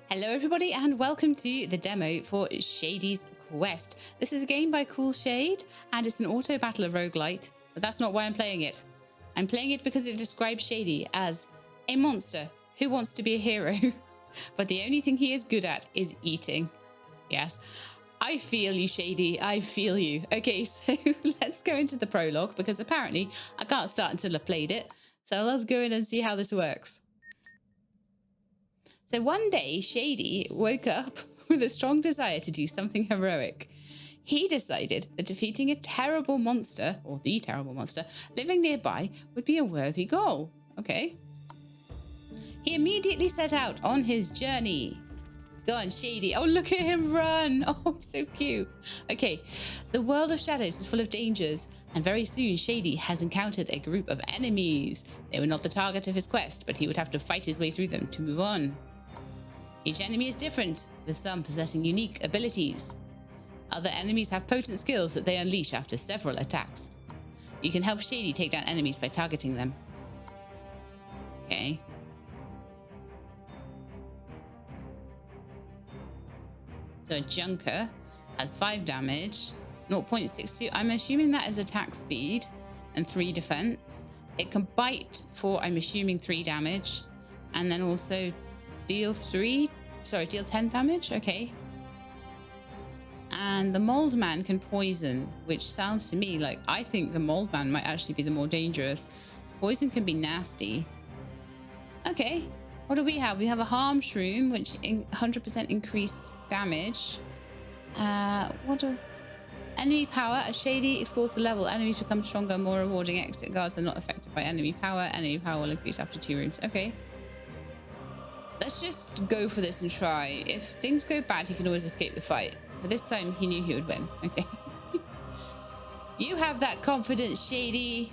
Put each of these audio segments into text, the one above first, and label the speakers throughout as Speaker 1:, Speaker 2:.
Speaker 1: Hello everybody and welcome to the demo for Shadey's Quest. This is a game by Cool Shade and it's an auto battler roguelite, but that's not why I'm playing it. I'm playing it because it describes Shadey as a monster who wants to be a hero, but the only thing he is good at is eating. Yes, I feel you, Shadey, I feel you. Okay, so let's go into the prologue because apparently I can't start until I've played it. So let's go in and see how this works. So one day, Shadey woke up with a strong desire to do something heroic. He decided that defeating a terrible monster, or the terrible monster, living nearby would be a worthy goal. Okay. He immediately set out on his journey. Go on, Shadey. Oh, look at him run. Oh, so cute. Okay. The world of shadows is full of dangers, and very soon Shadey has encountered a group of enemies. They were not the target of his quest, but he would have to fight his way through them to move on. Each enemy is different, with some possessing unique abilities. Other enemies have potent skills that they unleash after several attacks. You can help Shadey take down enemies by targeting them. Okay. So a Junker has 5 damage, 0.62. I'm assuming that is attack speed and 3 defense. It can bite for, I'm assuming, 3 damage, and then also deal 10 damage. Okay. And the Mold Man can poison, which sounds to me like I think the Mold Man might actually be the more dangerous. Poison can be nasty. Okay. What do we have? We have a Harm Shroom, which 100% increased damage. Enemy power. As Shadey explores the level, enemies become stronger, more rewarding. Exit guards are not affected by enemy power. Enemy power will increase after 2 rooms. Okay. Let's just go for this and try. If things go bad, he can always escape the fight. But this time, he knew he would win. Okay. You have that confidence, Shadey.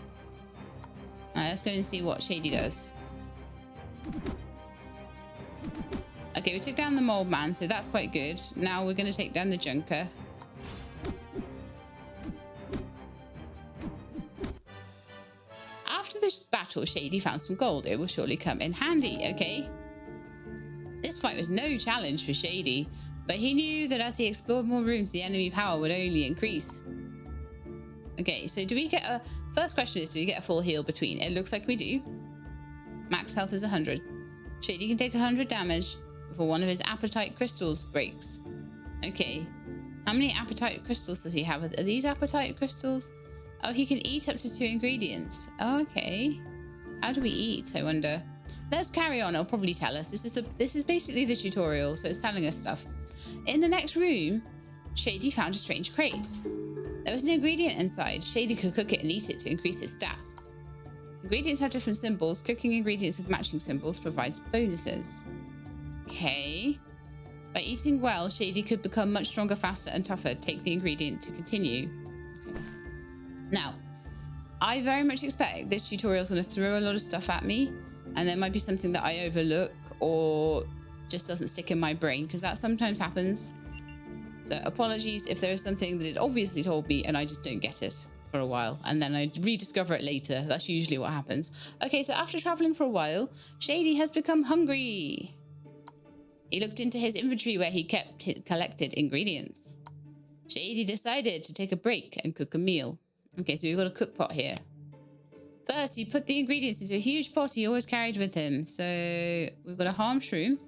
Speaker 1: Alright, let's go and see what Shadey does. Okay, we took down the Mold Man, so that's quite good. Now we're going to take down the Junker. After this battle, Shadey found some gold. It will surely come in handy, okay? This fight was no challenge for Shadey, but he knew that as he explored more rooms, the enemy power would only increase. Okay, so do we get a... First question is, do we get a full heal between? It looks like we do. Max health is 100. Shadey can take 100 damage before one of his appetite crystals breaks. Okay. How many appetite crystals does he have? Are these appetite crystals? Oh, he can eat up to 2 ingredients. Oh, okay. How do we eat, I wonder? Let's carry on. It'll probably tell us. This is basically the tutorial, so it's telling us stuff. In the next room, Shadey found a strange crate. There was an ingredient inside. Shadey could cook it and eat it to increase his stats. Ingredients have different symbols. Cooking ingredients with matching symbols provides bonuses. Okay. By eating well, Shadey could become much stronger, faster, and tougher. Take the ingredient to continue. Okay. Now, I very much expect this tutorial is going to throw a lot of stuff at me. And there might be something that I overlook or just doesn't stick in my brain, because that sometimes happens. So apologies if there is something that it obviously told me and I just don't get it for a while. And then I rediscover it later. That's usually what happens. Okay, so after traveling for a while, Shadey has become hungry. He looked into his inventory where he collected ingredients. Shadey decided to take a break and cook a meal. Okay, so we've got a cook pot here. First, he put the ingredients into a huge pot he always carried with him. So we've got a Harm Shroom.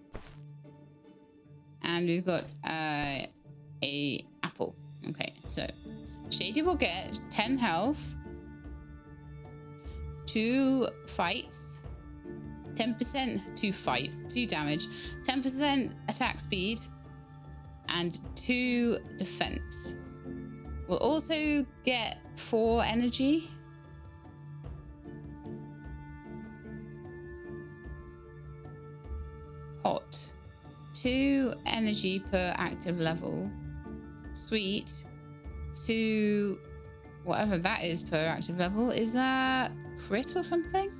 Speaker 1: And we've got a apple. Okay, so Shadey will get 10 health, 2 fights, 10%, 2 fights, 2 damage, 10% attack speed, and 2 defense. We'll also get 4 energy. Hot. 2 energy per active level. Sweet. 2 whatever that is per active level. Is that crit or something?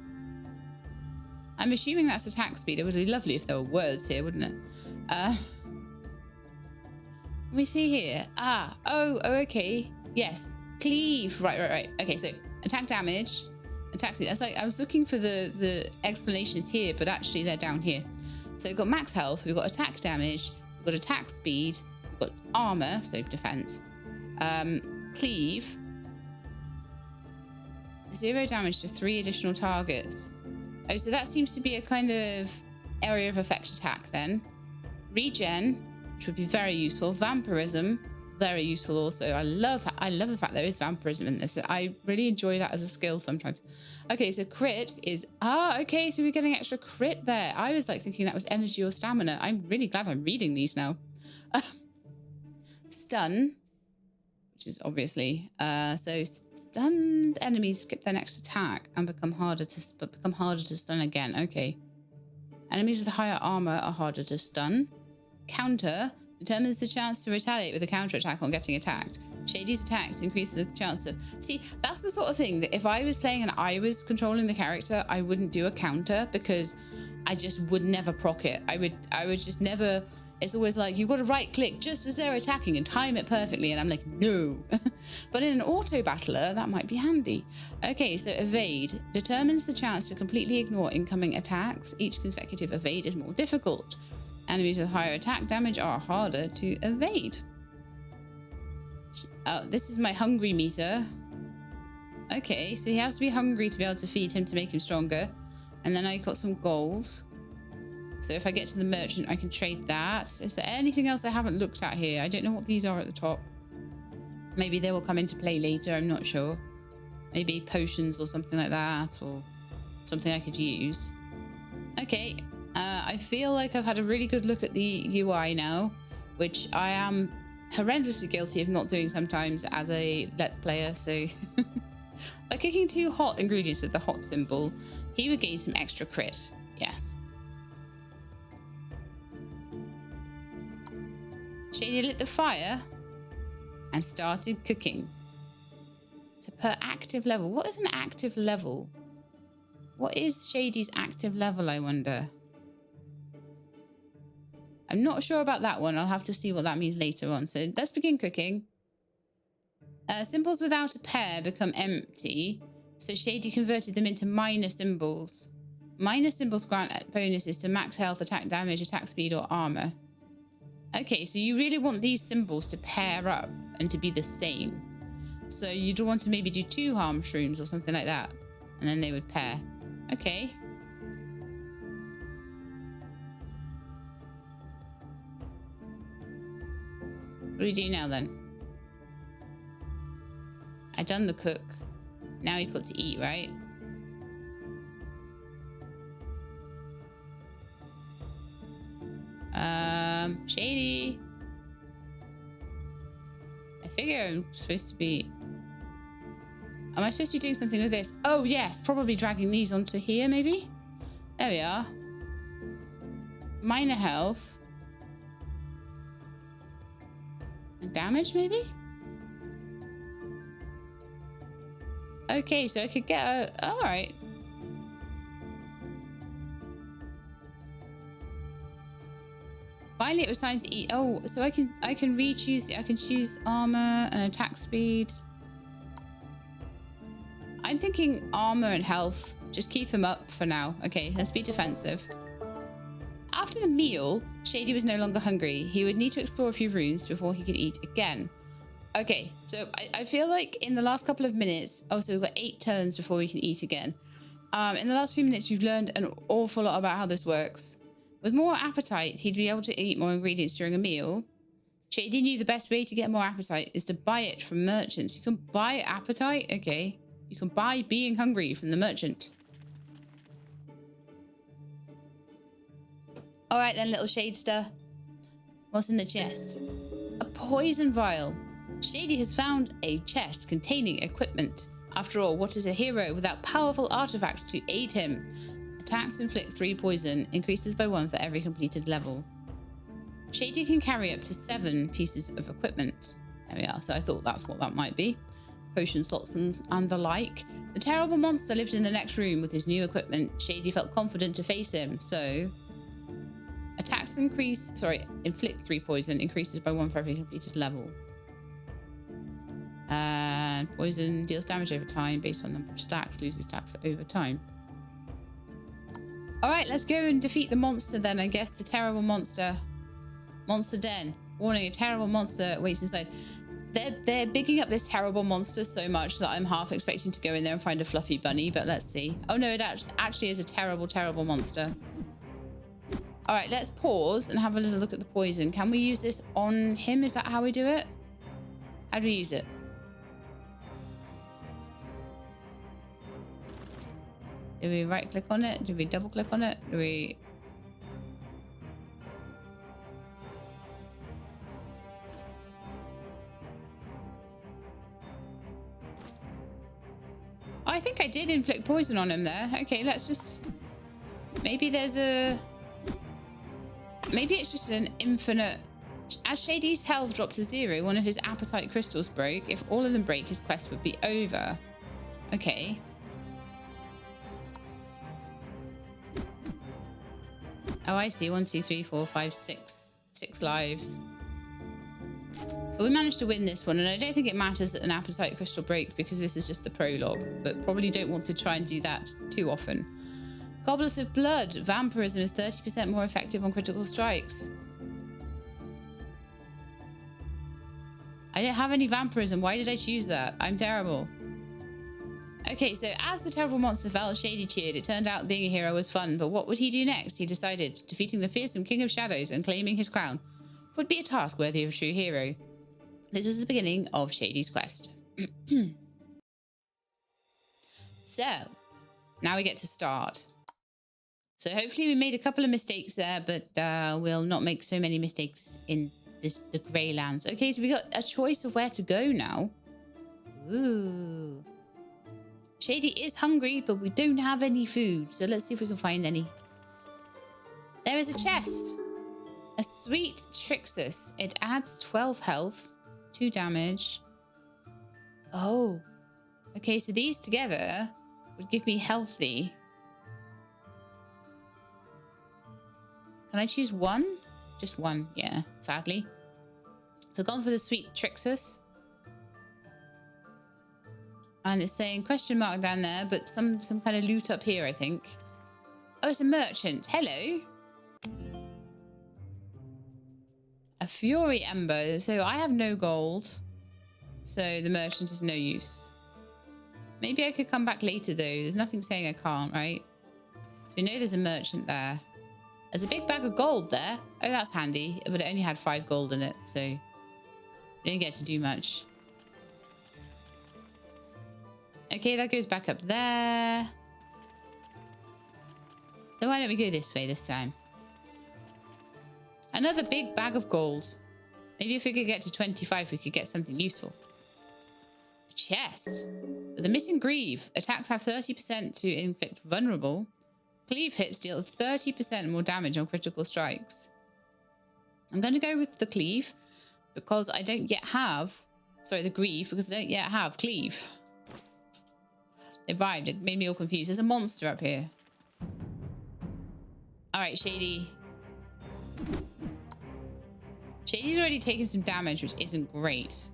Speaker 1: I'm assuming that's attack speed. It would be lovely if there were words here, wouldn't it? Let me see here. Oh, okay. Yes. Cleave. Right. Okay, so attack damage, attack speed. That's like I was looking for the explanations here, but actually they're down here. So we've got max health, we've got attack damage, we've got attack speed, we've got armor, so defense, cleave, 0 damage to 3 additional targets. Oh, so that seems to be a kind of area of effect attack then. Regen, which would be very useful. Vampirism, very useful also. I love the fact there is vampirism in this. I really enjoy that as a skill sometimes. Okay, so crit is okay, so we're getting extra crit there. I was like thinking that was energy or stamina. I'm really glad I'm reading these now. Stun, which is obviously so stunned enemies skip their next attack and become harder to stun again. Okay. Enemies with higher armor are harder to stun. Counter determines the chance to retaliate with a counter attack on getting attacked. Shady's attacks increase the chance of... See, that's the sort of thing that if I was playing and I was controlling the character, I wouldn't do a counter because I just would never proc it. I would just never... It's always like, you've got to right click just as they're attacking and time it perfectly. And I'm like, no. But in an auto battler, that might be handy. Okay, so evade determines the chance to completely ignore incoming attacks. Each consecutive evade is more difficult. Enemies with higher attack damage are harder to evade. Oh, this is my hungry meter. Okay, so he has to be hungry to be able to feed him to make him stronger. And then I got some goals. So if I get to the merchant, I can trade that. Is there anything else I haven't looked at here? I don't know what these are at the top. Maybe they will come into play later. I'm not sure. Maybe potions or something like that, or something I could use. Okay. I feel like I've had a really good look at the UI now, which I am horrendously guilty of not doing sometimes as a Let's Player. So by cooking 2 hot ingredients with the hot symbol, he would gain some extra crit. Yes. Shady lit the fire and started cooking. So per active level. What is an active level? What is Shady's active level, I wonder? I'm not sure about that one. I'll have to see what that means later on. So let's begin cooking. Symbols without a pair become empty. So Shady converted them into minor symbols. Minor symbols grant bonuses to max health, attack damage, attack speed, or armor. Okay, so you really want these symbols to pair up and to be the same. So you'd want to maybe do 2 harm shrooms or something like that. And then they would pair. Okay. What do we do now then? I done the cook. Now he's got to eat, right? Shady. I figure I'm supposed to be... Am I supposed to be doing something with this? Oh, yes. Probably dragging these onto here, maybe? There we are. Minor health. And damage, maybe? Okay, so I could get a... All right. Finally, it was time to eat. Oh, so I can re-choose. I can choose armor and attack speed. I'm thinking armor and health. Just keep him up for now. Okay, let's be defensive. After the meal, Shady was no longer hungry. He would need to explore a few rooms before he could eat again. Okay, so I feel like in the last couple of minutes... Oh, so we've got 8 turns before we can eat again. In the last few minutes, we've learned an awful lot about how this works. With more appetite, he'd be able to eat more ingredients during a meal. Shady knew the best way to get more appetite is to buy it from merchants. You can buy appetite? Okay. You can buy being hungry from the merchant. All right then, little Shadester. What's in the chest? A poison vial. Shady has found a chest containing equipment. After all, what is a hero without powerful artifacts to aid him? Attacks inflict 3 poison, increases by 1 for every completed level. Shady can carry up to 7 pieces of equipment. There we are, so I thought that's what that might be. Potion slots and the like. The terrible monster lived in the next room with his new equipment. Shady felt confident to face him, so... Attacks inflict 3 poison, increases by 1 for every completed level. And poison deals damage over time based on number of stacks, loses stacks over time. All right, let's go and defeat the monster then, I guess. The terrible monster. Monster den. Warning, a terrible monster waits inside. They're bigging up this terrible monster so much that I'm half expecting to go in there and find a fluffy bunny, but let's see. Oh no, it actually is a terrible, terrible monster. All right, let's pause and have a little look at the poison. Can we use this on him? Is that how we do it? How do we use it? Do we right click on it? Do we double click on it? Do we... Oh, I think I did inflict poison on him there. Okay, let's just... Maybe there's a... Maybe it's just an infinite... As Shadey's health dropped to 0, one of his appetite crystals broke. If all of them break, his quest would be over. Okay. Oh, I see. 1, 2, 3, 4, 5, 6. 6 lives. But we managed to win this one, and I don't think it matters that an appetite crystal broke because this is just the prologue, but probably don't want to try and do that too often. Goblet of Blood. Vampirism is 30% more effective on critical strikes. I don't have any vampirism. Why did I choose that? I'm terrible. Okay, so as the terrible monster fell, Shadey cheered. It turned out being a hero was fun, but what would he do next? He decided defeating the fearsome King of Shadows and claiming his crown would be a task worthy of a true hero. This was the beginning of Shadey's quest. So, now we get to start. So hopefully we made a couple of mistakes there, but we'll not make so many mistakes in the Grey Lands. Okay, so we got a choice of where to go now. Ooh. Shadey is hungry, but we don't have any food. So let's see if we can find any. There is a chest. A sweet Trixus. It adds 12 health, 2 damage. Oh. Okay, so these together would give me healthy. Can I choose one? Just one, yeah, sadly. So gone for the sweet Trixus. And it's saying question mark down there, but some kind of loot up here, I think. Oh, it's a merchant. Hello. A Fury Ember. So I have no gold. So the merchant is no use. Maybe I could come back later, though. There's nothing saying I can't, right? So we know there's a merchant there. There's a big bag of gold there. Oh, that's handy. But it only had 5 gold in it, so we didn't get to do much. Okay, that goes back up there. Then why don't we go this way this time? Another big bag of gold. Maybe if we could get to 25, we could get something useful. A chest. With the missing greave, attacks have 30% to inflict vulnerable. Cleave hits deal 30% more damage on critical strikes. I'm going to go with the cleave because I don't yet have... Sorry, the greave, because I don't yet have cleave. It rhymed. It made me all confused. There's a monster up here. All right, Shadey. Shadey's already taken some damage, which isn't great. So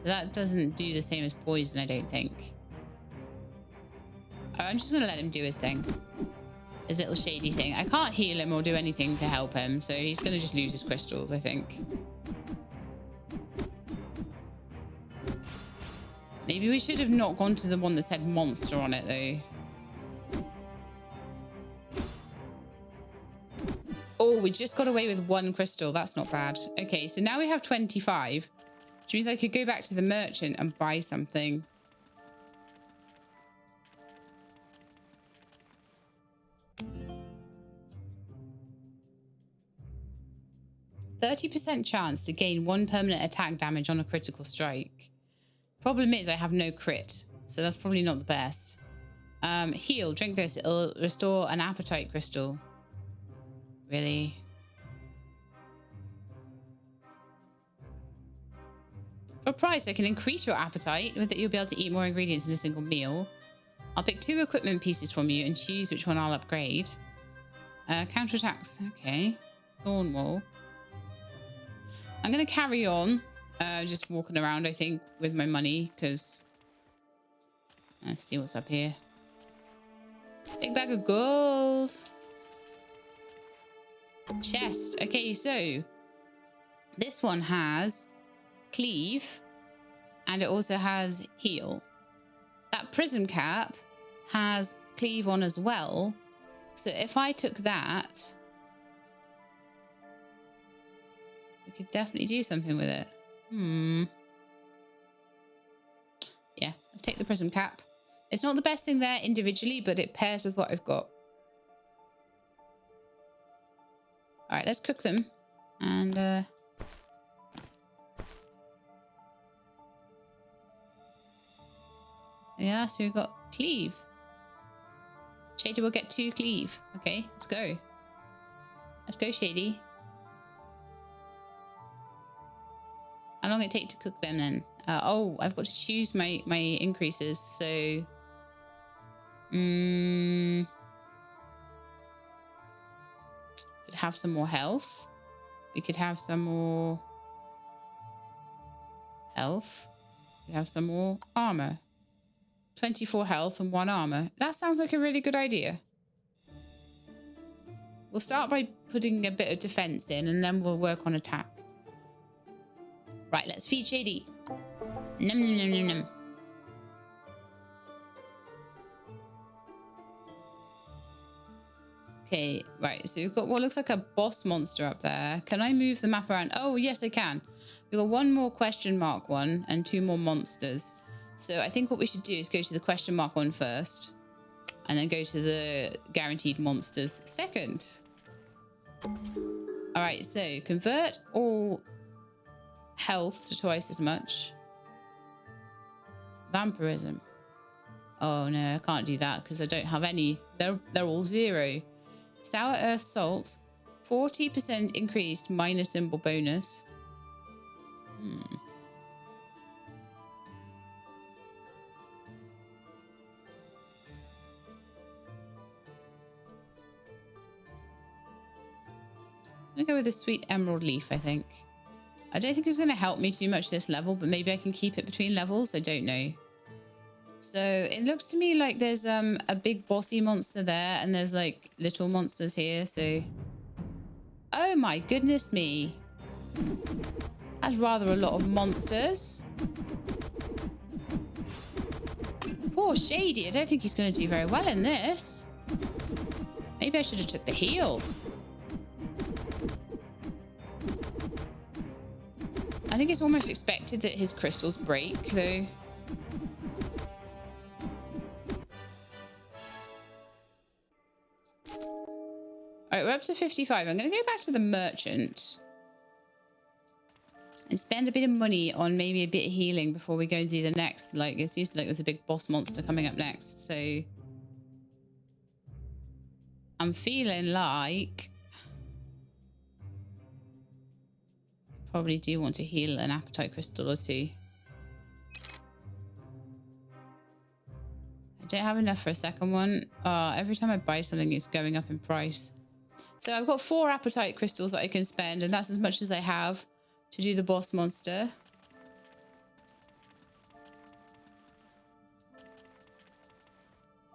Speaker 1: that doesn't do the same as poison, I don't think. I'm just going to let him do his thing. His little Shadey thing. I can't heal him or do anything to help him, so he's going to just lose his crystals, I think. Maybe we should have not gone to the one that said monster on it, though. Oh, we just got away with 1 crystal. That's not bad. Okay, so now we have 25, which means I could go back to the merchant and buy something. 30% chance to gain 1 permanent attack damage on a critical strike. Problem is I have no crit, so that's probably not the best. Heal, drink this. It'll restore an appetite crystal. Really? For a price, I can increase your appetite. With it, you'll be able to eat more ingredients in a single meal. I'll pick 2 equipment pieces from you and choose which one I'll upgrade. Counterattacks. Okay. Thorn wall. I'm going to carry on Just walking around, I think, with my money, because let's see what's up here. Big bag of gold. Chest. Okay, so this one has cleave and it also has heal. That prism cap has cleave on as well. So if I took that, we could definitely do something with it. Yeah, let's take the prism cap. It's not the best thing there individually, but it pairs with what I've got. All right, let's cook them. And yeah, so we've got cleave. Shadey will get 2 cleave. Okay, let's go. Let's go, Shadey. How long it take to cook them then? Oh, I've got to choose my increases. So, could have some more health. We could have some more health. We have some more armor. 24 health and 1 armor. That sounds like a really good idea. We'll start by putting a bit of defense in and then we'll work on attack. Right, let's feed Shadey. Num num num num num. Okay, right, so we've got what looks like a boss monster up there. Can I move the map around? Oh, yes, I can. We've got 1 more question mark one and 2 more monsters. So I think what we should do is go to the question mark one first and then go to the guaranteed monsters second. All right, so convert all health to twice as much. Vampirism. Oh no, I can't do that because I don't have any. They're all 0. Sour earth salt, 40% increased minus symbol bonus. I'm gonna go with a sweet emerald leaf, I think. I don't think it's going to help me too much this level, but maybe I can keep it between levels. I don't know. So it looks to me like there's a big bossy monster there and there's like little monsters here. So, oh my goodness me. That's rather a lot of monsters. Poor Shadey. I don't think he's going to do very well in this. Maybe I should have took the heal. I think it's almost expected that his crystals break, though. All right, we're up to 55. I'm going to go back to the merchant and spend a bit of money on maybe a bit of healing before we go and do the next. Like, it seems like there's a big boss monster coming up next, so I'm feeling like probably do want to heal an appetite crystal or 2. I don't have enough for a second one. Every time I buy something, it's going up in price. So I've got 4 appetite crystals that I can spend, and that's as much as I have to do the boss monster.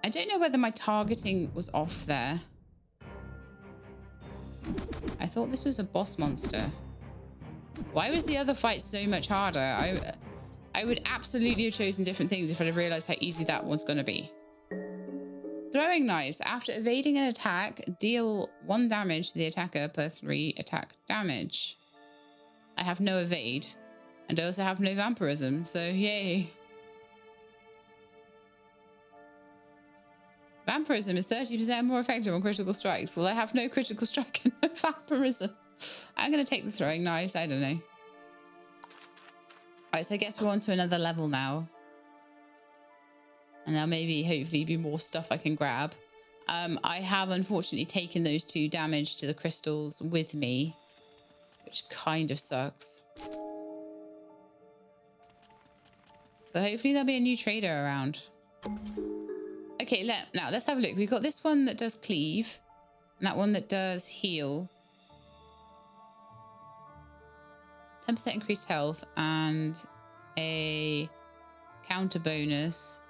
Speaker 1: I don't know whether my targeting was off there. I thought this was a boss monster. Why was the other fight so much harder? I would absolutely have chosen different things if I'd have realized how easy that was going to be. Throwing knives. After evading an attack, deal 1 damage to the attacker per 3 attack damage. I have no evade. And I also have no vampirism, so yay. Vampirism is 30% more effective on critical strikes. Well, I have no critical strike and no vampirism. I'm going to take the throwing knives. I don't know. Alright, so I guess we're on to another level now. And there'll maybe, hopefully, be more stuff I can grab. I have, unfortunately, taken those 2 damage to the crystals with me, which kind of sucks. But hopefully there'll be a new trader around. Okay, now let's have a look. We've got this one that does cleave, and that one that does heal. 10% increased health and a counter bonus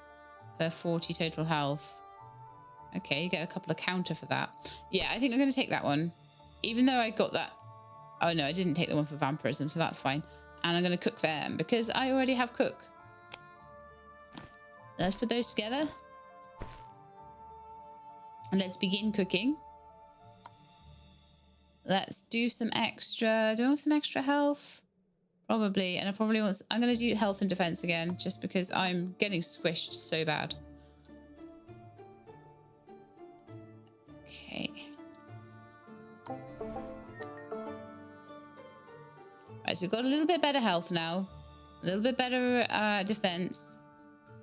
Speaker 1: per 40 total health. Okay, you get a couple of counter for that. Yeah, I think I'm going to take that one. Even though I got that. Oh, no, I didn't take the one for vampirism, so that's fine. And I'm going to cook them because I already have cook. Let's put those together. And let's begin cooking. Let's do some extra. Do I want some extra health? Probably. And I probably want. I'm going to do health and defense again just because I'm getting squished so bad. Okay. Right, so we've got a little bit better health now. A little bit better defense.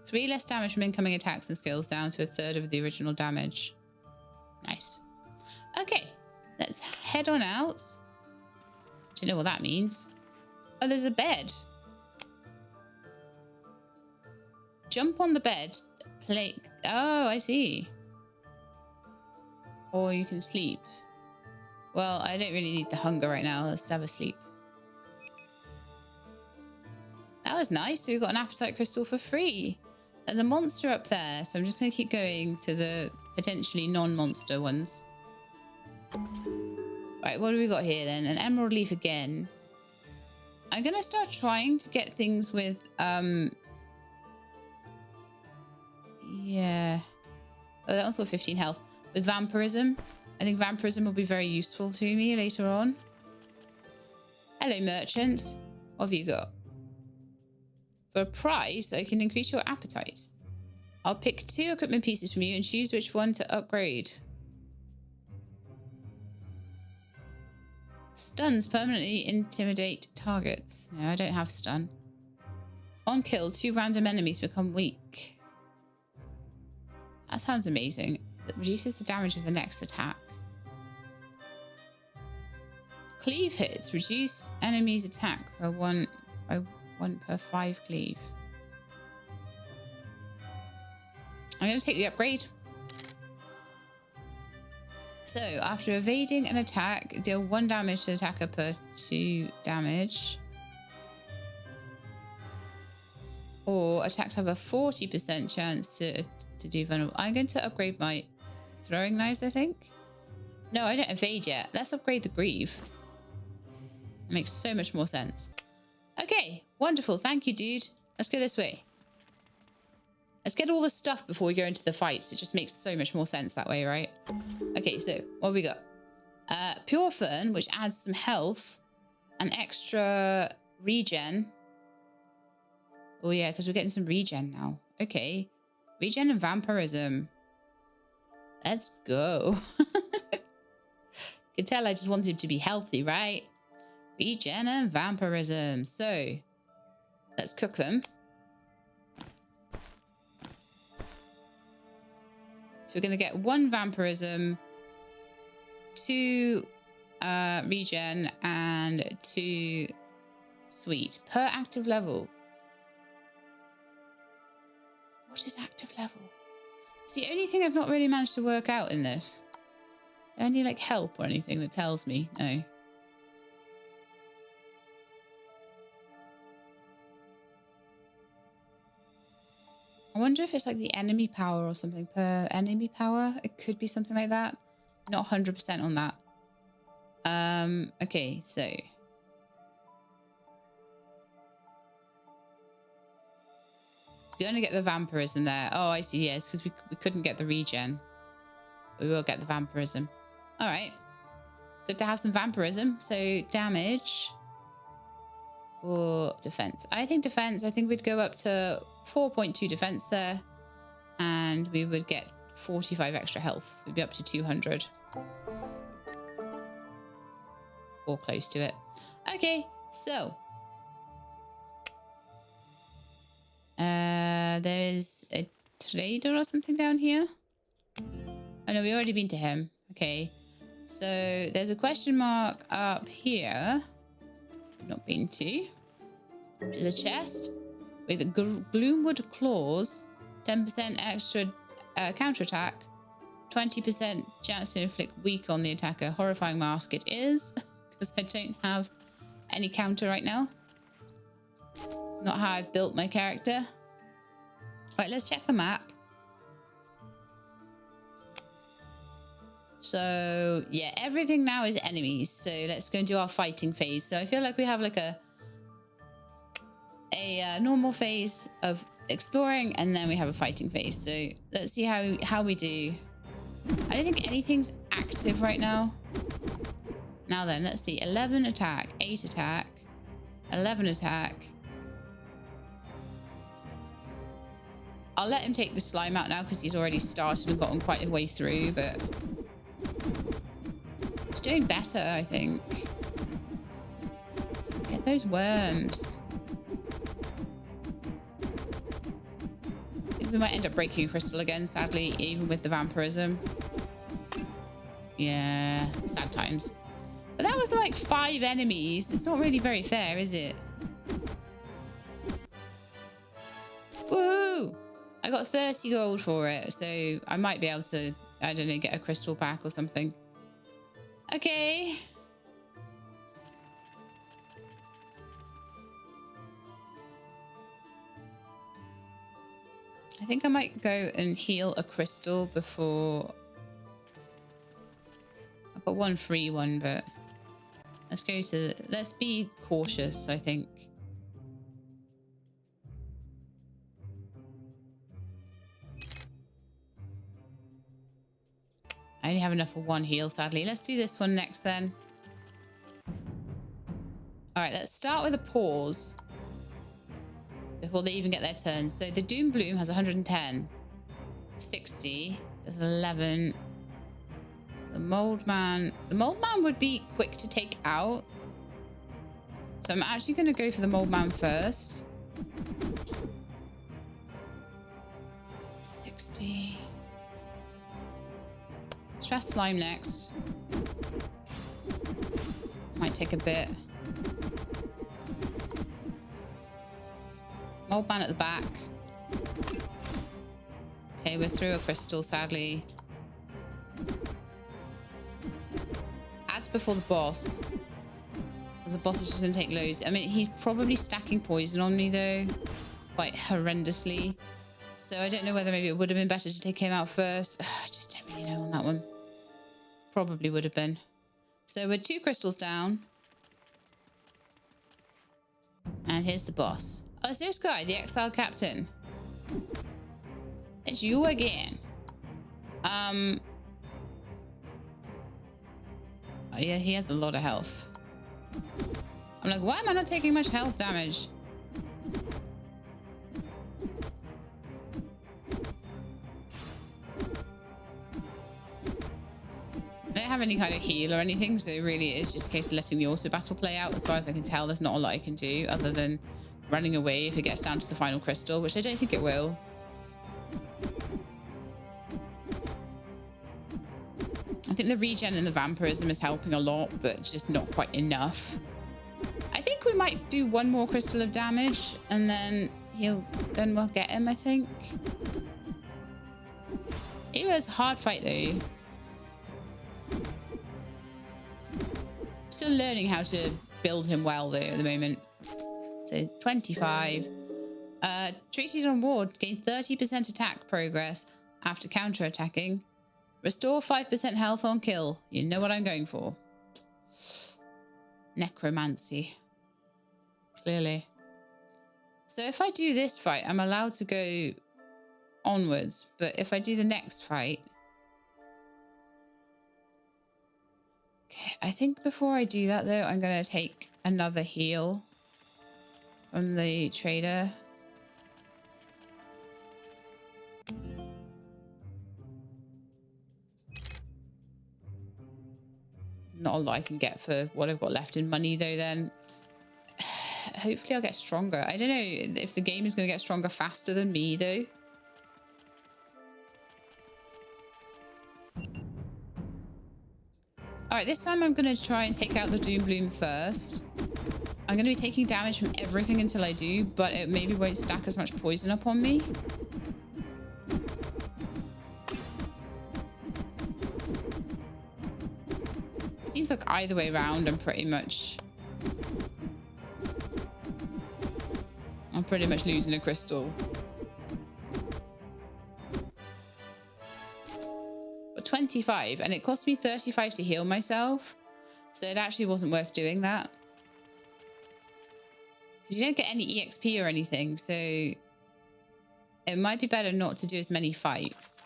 Speaker 1: 3 less damage from incoming attacks and skills, down to 1/3 of the original damage. Nice. Okay, let's head on out. Don't know what that means. Oh, there's a bed. Jump on the bed. Play. Oh, I see. Or you can sleep. Well, I don't really need the hunger right now. Let's have a sleep. That was nice. So we got an appetite crystal for free. There's a monster up there, so I'm just going to keep going to the potentially non-monster ones. Right, what do we got here then? An emerald leaf again. I'm going to start trying to get things with... Yeah. Oh, that one's got 15 health. With vampirism. I think vampirism will be very useful to me later on. Hello, merchant. What have you got? For a price, I can increase your appetite. I'll pick 2 equipment pieces from you and choose which one to upgrade. Stuns permanently intimidate targets. No, I don't have stun. On kill, 2 random enemies become weak. That sounds amazing. It reduces the damage of the next attack. Cleave hits reduce enemies' attack by 1 per 5 cleave. I'm going to take the upgrade. So, after evading an attack, deal 1 damage to the attacker per 2 damage. Or attacks have a 40% chance to do vulnerable. I'm going to upgrade my throwing knives, I think. No, I don't evade yet. Let's upgrade the greave. It makes so much more sense. Okay, wonderful. Thank you, dude. Let's go this way. Let's get all the stuff before we go into the fights. It just makes so much more sense that way, right? Okay, so what have we got? Pure Fern, which adds some health. An extra regen. Oh, yeah, because we're getting some regen now. Okay. Regen and vampirism. Let's go. You can tell I just wanted to be healthy, right? Regen and vampirism. So, let's cook them. So we're going to get 1 vampirism, 2 regen, and 2 sweet per active level. What is active level? It's the only thing I've not really managed to work out in this. Any like help or anything that tells me? No. I wonder if it's like the enemy power or something per enemy power. It could be something like that. Not 100% on that. Okay, so. We're going to get the vampirism there. Oh, I see. Yes, because we couldn't get the regen. We will get the vampirism. All right. Good to have some vampirism. So damage or defense. I think defense. I think we'd go up to 4.2 defense there. And we would get 45 extra health. We'd be up to 200. Or close to it. Okay, so. There is a trader or something down here. Oh no, we've already been to him. Okay. So there's a question mark up here. Not been to. There's a chest with Gloomwood Claws. 10% extra counterattack. 20% chance to inflict weak on the attacker. Horrifying mask it is. Because I don't have any counter right now. Not how I've built my character. Right, let's check the map. So, yeah, everything now is enemies. So let's go and do our fighting phase. So I feel like we have like a normal phase of exploring, and then we have a fighting phase. So let's see how we do. I don't think anything's active right now. Now then, let's see. 11 attack, 8 attack, 11 attack. I'll let him take the slime out now because he's already started and gotten quite a way through, but he's doing better, I think. Get those worms. I think we might end up breaking a crystal again, sadly, even with the vampirism. Yeah, sad times. But that was like 5 enemies. It's not really very fair, is it? Woohoo! I got 30 gold for it, so I might be able to, I don't know, get a crystal pack or something. Okay. I think I might go and heal a crystal before. I've got one free one, but let's be cautious, I think. I only have enough for one heal, sadly. Let's do this one next then. All right, let's start with a pause before they even get their turn. So the Doom Bloom has 110, 60, there's 11. The Mold Man would be quick to take out. So I'm actually going to go for the Mold Man first. 60. Let's try Slime next. Might take a bit. Mold Man at the back. Okay, we're through a crystal, sadly. Ads before the boss. Because the boss is just going to take loads. I mean, he's probably stacking poison on me, though. Quite horrendously. So I don't know whether maybe it would have been better to take him out first. I just don't really know on that one. Probably would have been. So we're 2 crystals down. And here's the boss. Oh, it's this guy, the exile captain. It's you again. Oh, yeah, he has a lot of health. I'm like, why am I not taking much health damage? I don't have any kind of heal or anything, so really it is just a case of letting the auto battle play out. As far as I can tell, there's not a lot I can do other than running away if it gets down to the final crystal, which I don't think it will. I think the regen and the vampirism is helping a lot, but just not quite enough. I think we might do 1 more crystal of damage, and then we'll get him, I think. It was a hard fight though. Still learning how to build him well though at the moment. So 25. Treaties on ward gain 30% attack progress after counter-attacking. Restore 5% health on kill. You know what I'm going for. Necromancy. Clearly. So if I do this fight, I'm allowed to go onwards. But if I do the next fight... Okay, I think before I do that though, I'm going to take another heal from the trader. Not a lot I can get for what I've got left in money though then. Hopefully I'll get stronger. I don't know if the game is going to get stronger faster than me though. Alright, this time I'm going to try and take out the Doom Bloom first. I'm going to be taking damage from everything until I do, but it maybe won't stack as much poison up on me. Seems like either way around I'm pretty much pretty much losing a crystal. But 25, and it cost me 35 to heal myself. So it actually wasn't worth doing that. Because you don't get any EXP or anything, so it might be better not to do as many fights.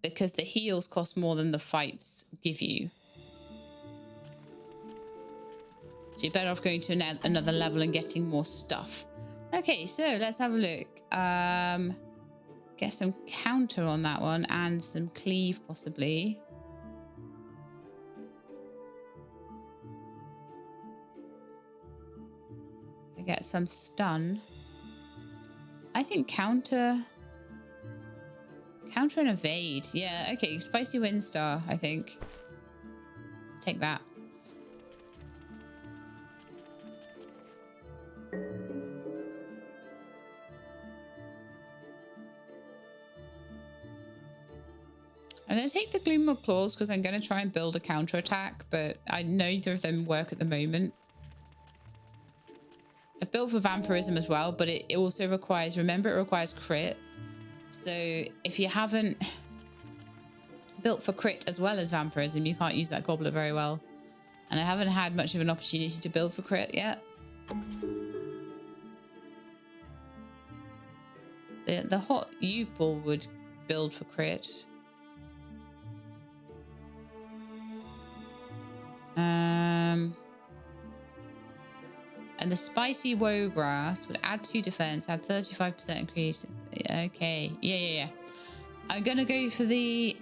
Speaker 1: Because the heals cost more than the fights give you. So you're better off going to another level and getting more stuff. Okay, so let's have a look. Get some counter on that one and some cleave possibly. I get some stun. I think counter and evade. Yeah, okay, spicy wind star, I think. Take that. I'm going to take the Gloomwood Claws because I'm going to try and build a counter attack, but neither of them work at the moment. I've built for vampirism as well, but it also requires, remember, it requires crit. So if you haven't built for crit as well as vampirism, you can't use that gobbler very well. And I haven't had much of an opportunity to build for crit yet. The hot Upal would build for crit. And the spicy woe grass would add 2 defense, add 35% increase. Okay, yeah. I'm gonna go for the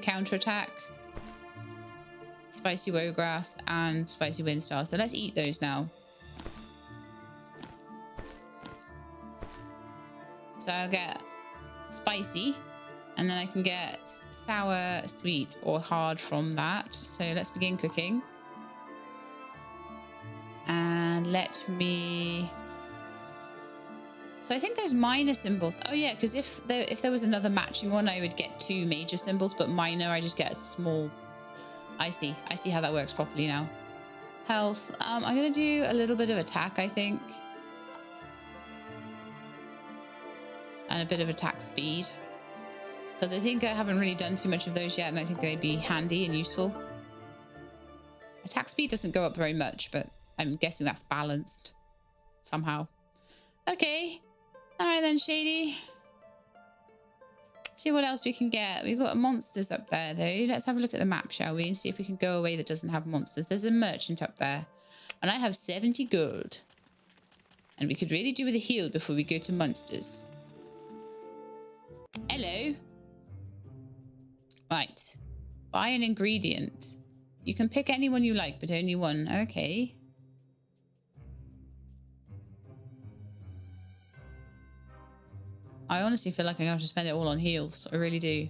Speaker 1: counter attack, spicy woe grass and spicy wind star. So let's eat those now. So I'll get spicy, and then I can get sour, sweet, or hard from that. So let's begin cooking. And let me... So I think those minor symbols... Oh yeah, because if there was another matching one, I would get 2 major symbols, but minor, I just get a small... I see how that works properly now. Health. I'm going to do a little bit of attack, I think. And a bit of attack speed. Because I think I haven't really done too much of those yet, and I think they'd be handy and useful. Attack speed doesn't go up very much, but I'm guessing that's balanced somehow. Okay. All right then, Shadey. See what else we can get. We've got monsters up there, though. Let's have a look at the map, shall we? And see if we can go away that doesn't have monsters. There's a merchant up there. And I have 70 gold. And we could really do with a heal before we go to monsters. Hello. Right. Buy an ingredient. You can pick anyone you like, but only one. Okay. I honestly feel like I'm going to have to spend it all on heals. I really do.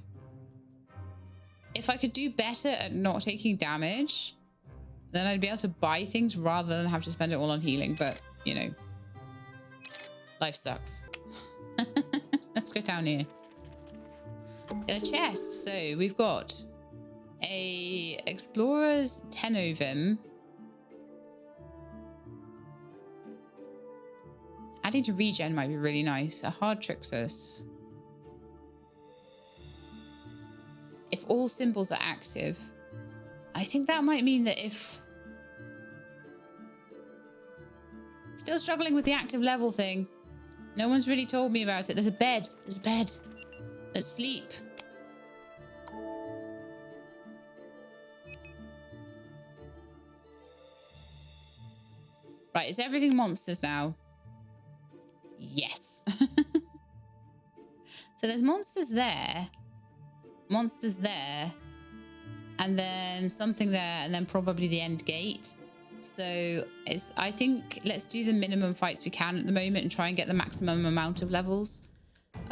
Speaker 1: If I could do better at not taking damage, then I'd be able to buy things rather than have to spend it all on healing. But, you know, life sucks. Let's go down here. Get a chest. So we've got a Explorer's Tenovim. Adding to regen might be really nice. A hard Trixus. If all symbols are active, I think that might mean that if... Still struggling with the active level thing. No one's really told me about it. There's a bed. There's a bed. Let's sleep. Right, is everything monsters now? Yes. So there's monsters there, and then something there, and then probably the end gate. So I think let's do the minimum fights we can at the moment and try and get the maximum amount of levels.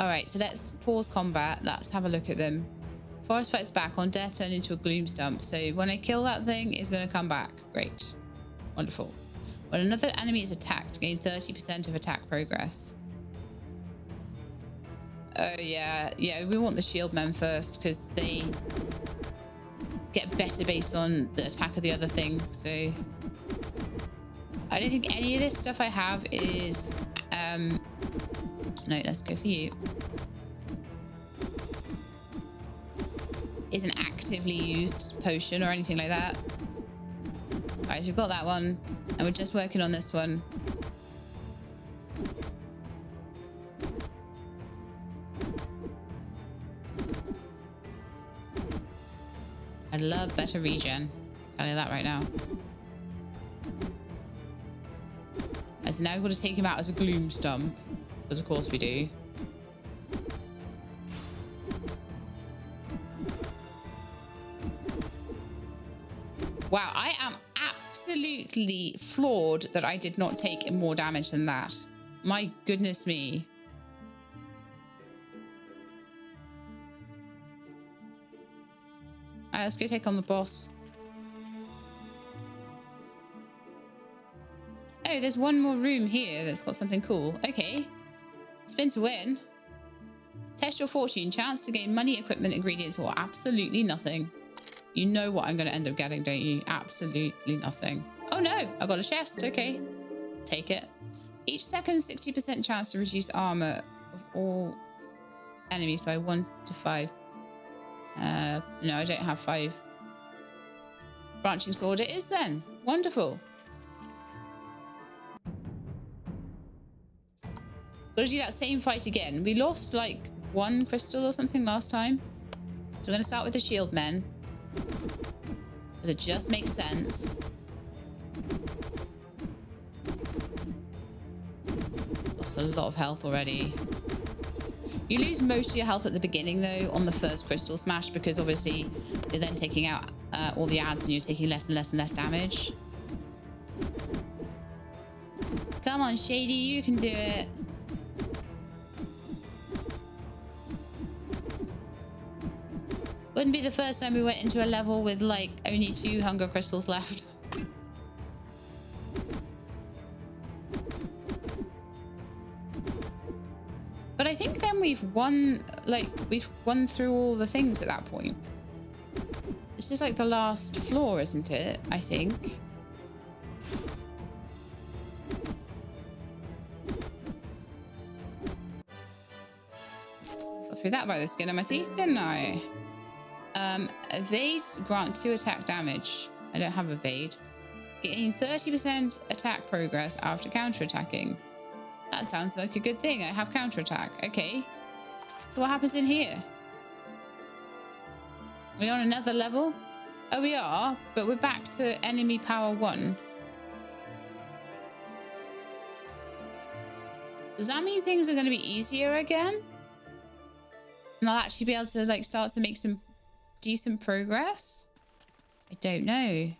Speaker 1: All right, so let's pause combat. Let's have a look at them. Forest fights back. On death, turn into a gloom stump. So when I kill that thing, it's going to come back. Great. Wonderful. When another enemy is attacked, gain 30% of attack progress. Oh, yeah. Yeah, we want the shield men first because they get better based on the attack of the other thing. So I don't think any of this stuff I have is... no, let's go for you. Is an actively used potion or anything like that. All right, so we've got that one. And we're just working on this one. I'd love better regen. Tell you that right now. So now we've got to take him out as a gloom stump. Because of course we do. Wow, I am absolutely floored that I did not take more damage than that. My goodness me. Alright, let's go take on the boss. Oh, there's one more room here that's got something cool. Okay. Spin to win. Test your fortune. Chance to gain money, equipment, ingredients, or absolutely nothing. You know what I'm going to end up getting, don't you? Absolutely nothing. Oh no, I got a chest. Okay. Take it. Each second, 60% chance to reduce armor of all enemies by 1 to 5. No, I don't have 5. Branching sword it is then. Wonderful. Got to do that same fight again. We lost like 1 crystal or something last time. So we're going to start with the shield men. Because it just makes sense. Lost a lot of health already. You lose most of your health at the beginning though on the first crystal smash because obviously you're then taking out all the ads and you're taking less and less and less damage. Come on, Shady, you can do it. Wouldn't be the first time we went into a level with like only 2 hunger crystals left. But I think then we've won through all the things at that point. It's just like the last floor, isn't it? I think. Got through that by the skin of my teeth, didn't I? Evades grant 2 attack damage. I don't have evade. Gain 30% attack progress after counterattacking. That sounds like a good thing. I have counterattack. Okay. So what happens in here? Are we on another level? Oh, we are, but we're back to enemy power 1. Does that mean things are going to be easier again? And I'll actually be able to like start to make some decent progress? I don't know.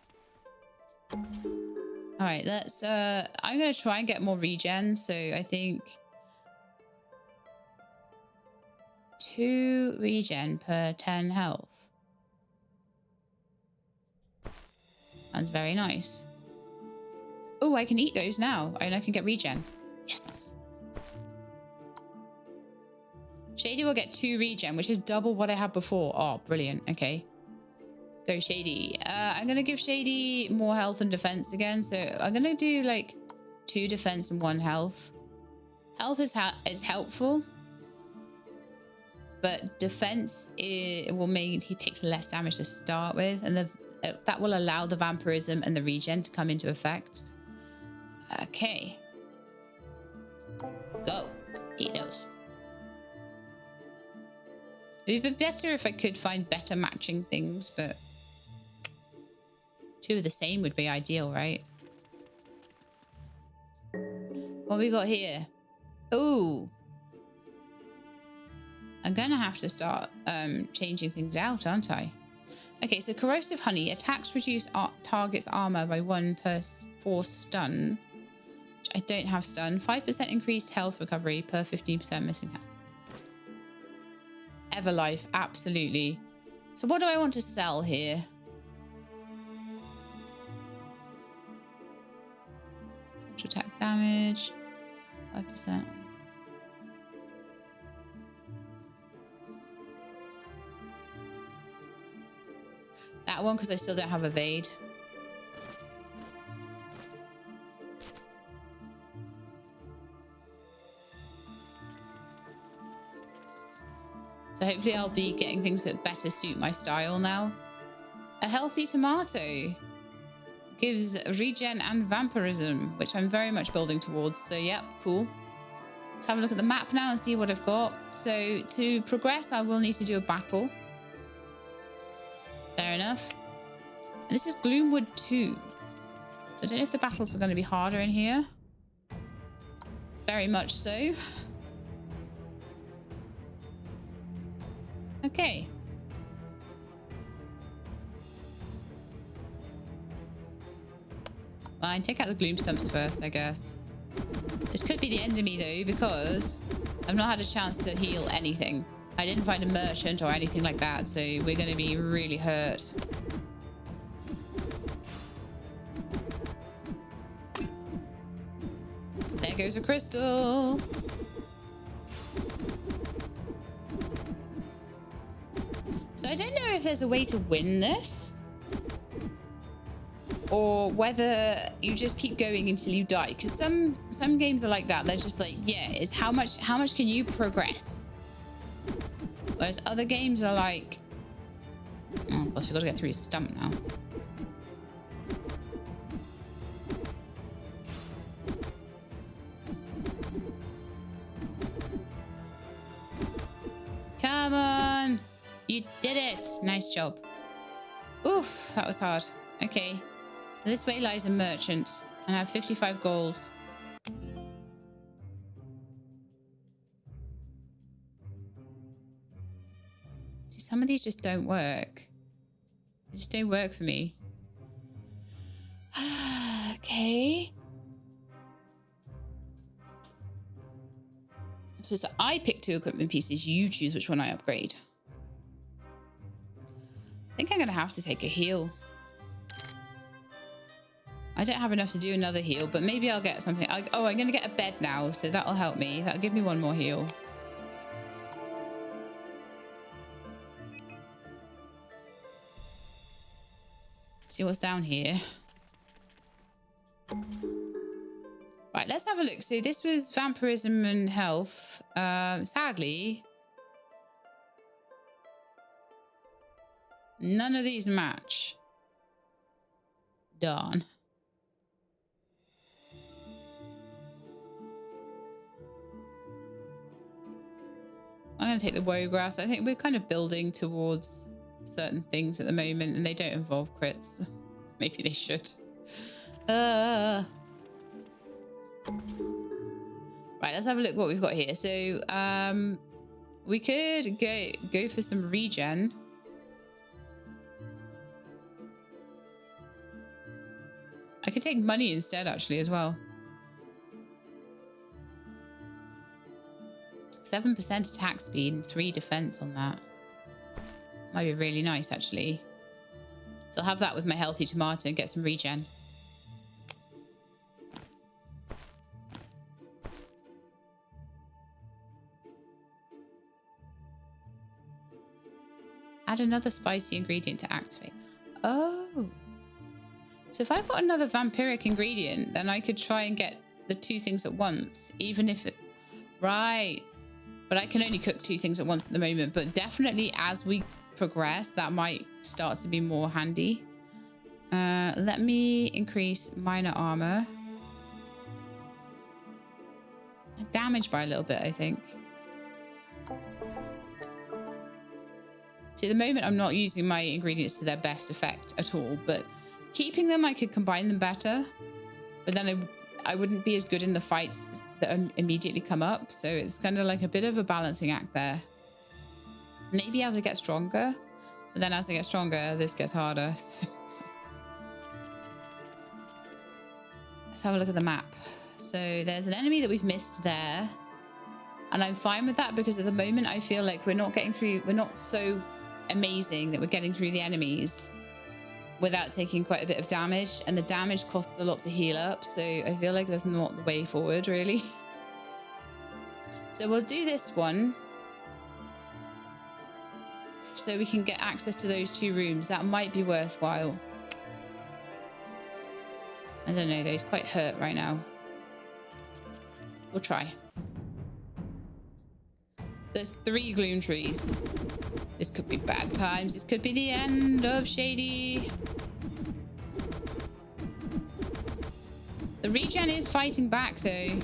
Speaker 1: All right, let's I'm gonna try and get more regen. So I think 2 regen per 10 health. Sounds very nice. Oh, I can eat those now and I can get regen. Yes. Shady will get 2 regen, which is double what I had before. Oh, brilliant. Okay. Go Shady. I'm going to give Shady more health and defense again. So I'm going to do like 2 defense and 1 health. Health is helpful. But defense will mean he takes less damage to start with. And that will allow the vampirism and the regen to come into effect. Okay. Go. Eat those. It would be better if I could find better matching things, but 2 of the same would be ideal, right? What we got here? Ooh. I'm gonna have to start changing things out, aren't I? Okay, so corrosive honey. Attacks reduce target's armor by 1 per 4 stun. Which I don't have stun. 5% increased health recovery per 15% missing health. Everlife, absolutely. So what do I want to sell here? Attack damage, 5%. That one because I still don't have evade. So hopefully I'll be getting things that better suit my style now. A healthy tomato gives regen and vampirism, which I'm very much building towards. So yep, cool. Let's have a look at the map now and see what I've got. So to progress, I will need to do a battle. Fair enough. And this is Gloomwood 2. So I don't know if the battles are going to be harder in here. Very much so. Okay. Fine, take out the gloom stumps first, I guess. This could be the end of me though, because I've not had a chance to heal anything. I didn't find a merchant or anything like that, so we're going to be really hurt. There goes a crystal. So I don't know if there's a way to win this, or whether you just keep going until you die. Because some games are like that. They're just like, yeah, it's how much can you progress? Whereas other games are like, oh gosh, we've got to get through his stump now. Come on. You did it. Nice job. Oof, that was hard. Okay. So this way lies a merchant. And I have 55 gold. See, some of these just don't work. They just don't work for me. Okay. So it's that I pick 2 equipment pieces. You choose which one I upgrade. I think I'm going to have to take a heal. I don't have enough to do another heal, but maybe I'll get something. Oh, I'm going to get a bed now, so that'll help me. That'll give me 1 more heal. Let's see what's down here. Right, let's have a look. So this was vampirism and health. Sadly, none of these match. Darn. I'm going to take the woe grass. I think we're kind of building towards certain things at the moment, and they don't involve crits. Maybe they should. Right, let's have a look what we've got here. So we could go for some regen. I could take money instead, actually, as well. 7% attack speed and 3 defense on that. Might be really nice, actually. So I'll have that with my healthy tomato and get some regen. Add another spicy ingredient to activate. Oh. So if I've got another vampiric ingredient, then I could try and get the 2 things at once, even if it... Right. But I can only cook 2 things at once at the moment. But definitely as we progress, that might start to be more handy. Let me increase minor armor. Damage by a little bit, I think. So at the moment, I'm not using my ingredients to their best effect at all. But keeping them, I could combine them better. But then I wouldn't be as good in the fights that immediately come up. So it's kind of like a bit of a balancing act there. Maybe as I get stronger. But then as I get stronger, this gets harder. Let's have a look at the map. So there's an enemy that we've missed there. And I'm fine with that because at the moment I feel like we're not getting through. We're not so amazing that we're getting through the enemies without taking quite a bit of damage, and the damage costs a lot to heal up, so I feel like that's not the way forward, really. So we'll do this one so we can get access to those 2 rooms. That might be worthwhile. I don't know though, he's quite hurt right now. We'll try. So it's 3 gloom trees. This could be bad times. This could be the end of Shadey. The regen is fighting back, though.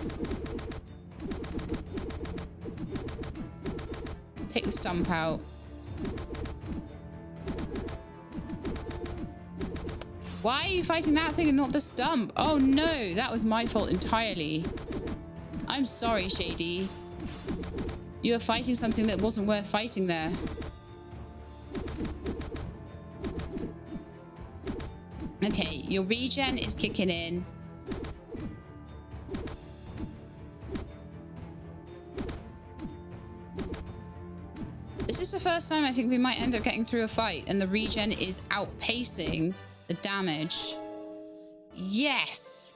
Speaker 1: Take the stump out. Why are you fighting that thing and not the stump? Oh no, that was my fault entirely. I'm sorry, Shadey. You were fighting something that wasn't worth fighting there. Okay, your regen is kicking in. This is the first time I think we might end up getting through a fight and the regen is outpacing the damage. Yes.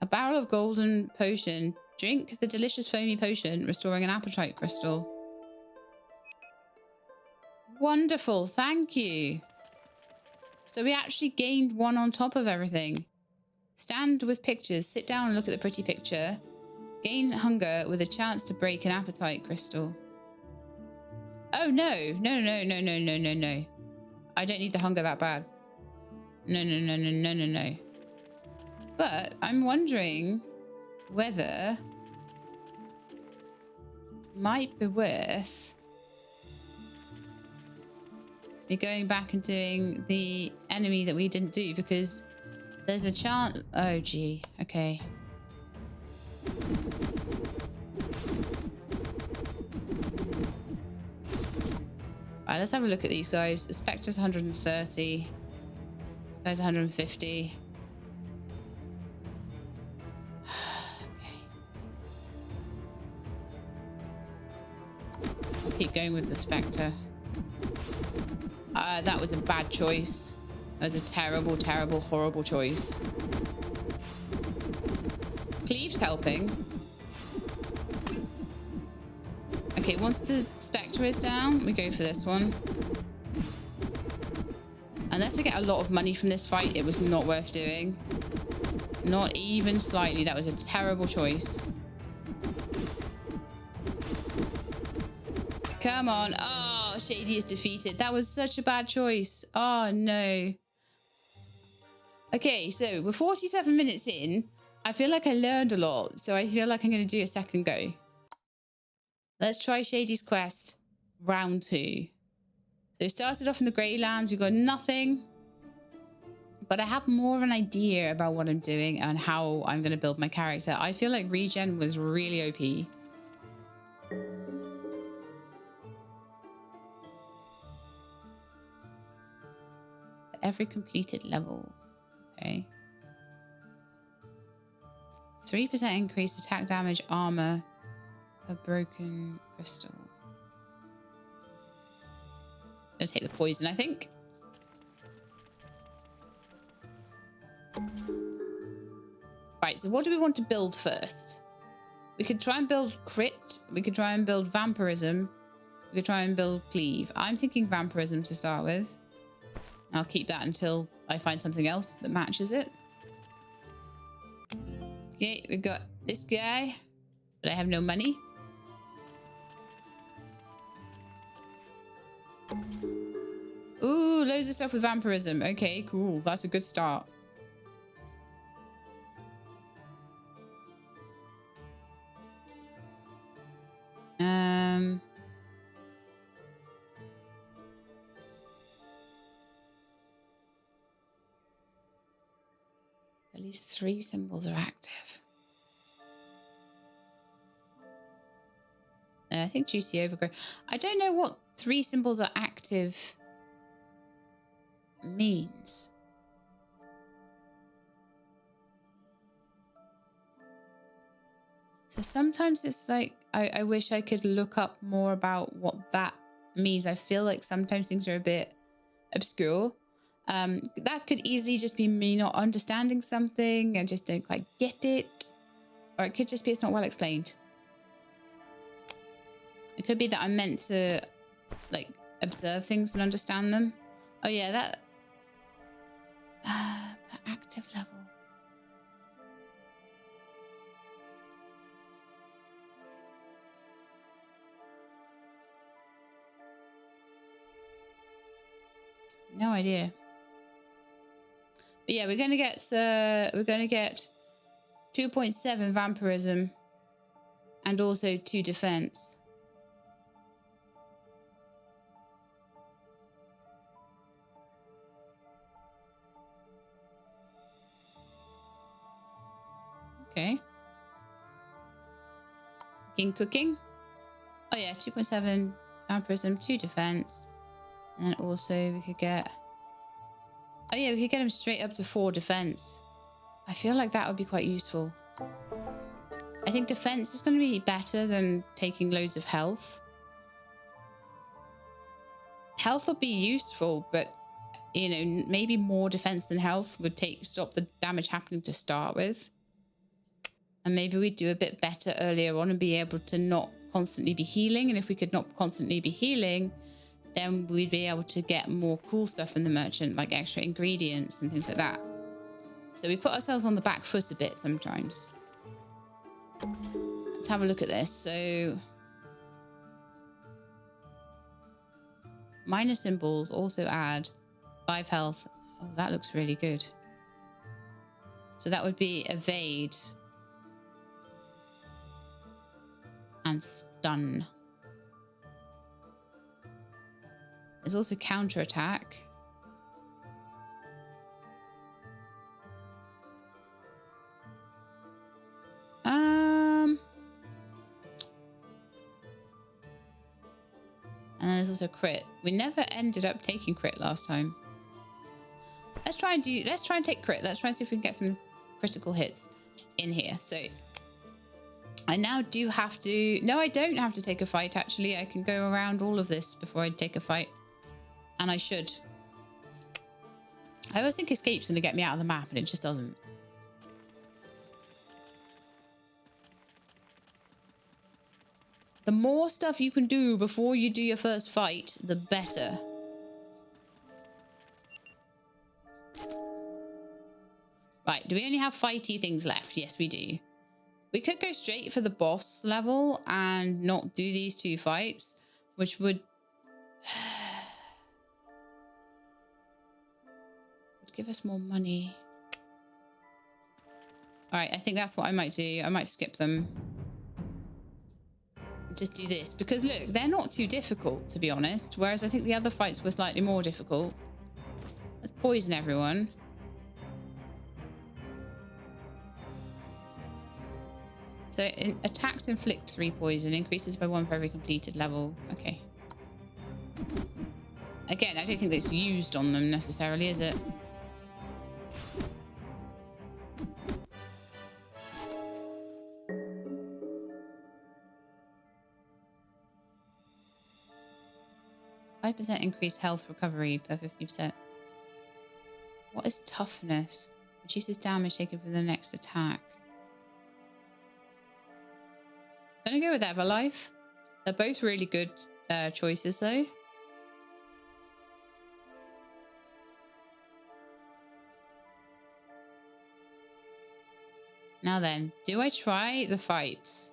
Speaker 1: A barrel of golden potion. Drink the delicious foamy potion, restoring an appetite crystal. Wonderful, thank you. So we actually gained 1 on top of everything. Stand with pictures. Sit down and look at the pretty picture. Gain hunger with a chance to break an appetite crystal. Oh, no. No. I don't need the hunger that bad. No. But I'm wondering whether it might be worth me going back and doing the enemy that we didn't do, because there's a chance. Oh, gee. Okay. Right, let's have a look at these guys. The Spectre's 130. This guy's 150. Okay. I'll keep going with the Spectre. That was a bad choice. That was a terrible, terrible, horrible choice. Cleave's helping. Okay, once the Spectre is down, we go for this one. Unless I get a lot of money from this fight, it was not worth doing. Not even slightly. That was a terrible choice. Come on. Oh, Shadey is defeated. That was such a bad choice. Oh, no. Okay, so we're 47 minutes in. I feel like I learned a lot, so I feel like I'm going to do a second go. Let's try Shadey's quest, round 2. So we started off in the Greylands. We got nothing. But I have more of an idea about what I'm doing and how I'm going to build my character. I feel like regen was really OP. Every completed level. Okay. 3% increased attack damage, armor per broken crystal. I'm gonna take the poison, I think. Right, so what do we want to build first? We could try and build crit. We could try and build vampirism. We could try and build cleave. I'm thinking vampirism to start with. I'll keep that until I find something else that matches it. Okay, we got this guy, but I have no money. Ooh, loads of stuff with vampirism. Okay, cool. That's a good start. At least 3 symbols are active. I think juicy overgrowth. I don't know what 3 symbols are active means. So sometimes it's like, I wish I could look up more about what that means. I feel like sometimes things are a bit obscure. That could easily just be me not understanding something. I just don't quite get it. Or it could just be it's not well explained. It could be that I'm meant to like observe things and understand them. Oh yeah, that per active level. No idea. But yeah, we're gonna get 2.7 vampirism and also 2 defense. Okay. Cooking. Oh yeah, 2.7 vampirism, 2 defense. And then also we could get... Oh yeah, we could get him straight up to 4 defense. I feel like that would be quite useful. I think defense is going to be better than taking loads of health. Health will be useful, but, you know, maybe more defense than health would stop the damage happening to start with. And maybe we'd do a bit better earlier on and be able to not constantly be healing. And if we could not constantly be healing, then we'd be able to get more cool stuff in the merchant, like extra ingredients and things like that. So we put ourselves on the back foot a bit sometimes. Let's have a look at this. So minor symbols also add 5 health. Oh, that looks really good. So that would be evade and stun. There's also counterattack. And then there's also crit. We never ended up taking crit last time. Let's try and take crit. Let's try and see if we can get some critical hits in here. So I now do have to... No, I don't have to take a fight, actually. I can go around all of this before I take a fight. And I should. I always think escape's going to get me out of the map, and it just doesn't. The more stuff you can do before you do your first fight, the better. Right, do we only have fighty things left? Yes, we do. We could go straight for the boss level and not do these 2 fights, which would give us more money. All right, I think that's what I might do. I might skip them. Just do this because look, they're not too difficult, to be honest. Whereas I think the other fights were slightly more difficult. Let's poison everyone. So attacks inflict 3 poison, increases by 1 for every completed level. Okay. Again, I don't think that's used on them necessarily, is it? %, increased health recovery per 50%. What is toughness? Reduces damage taken from the next attack. I'm gonna go with Everlife. They're both really good choices though. Now then, do I try the fights?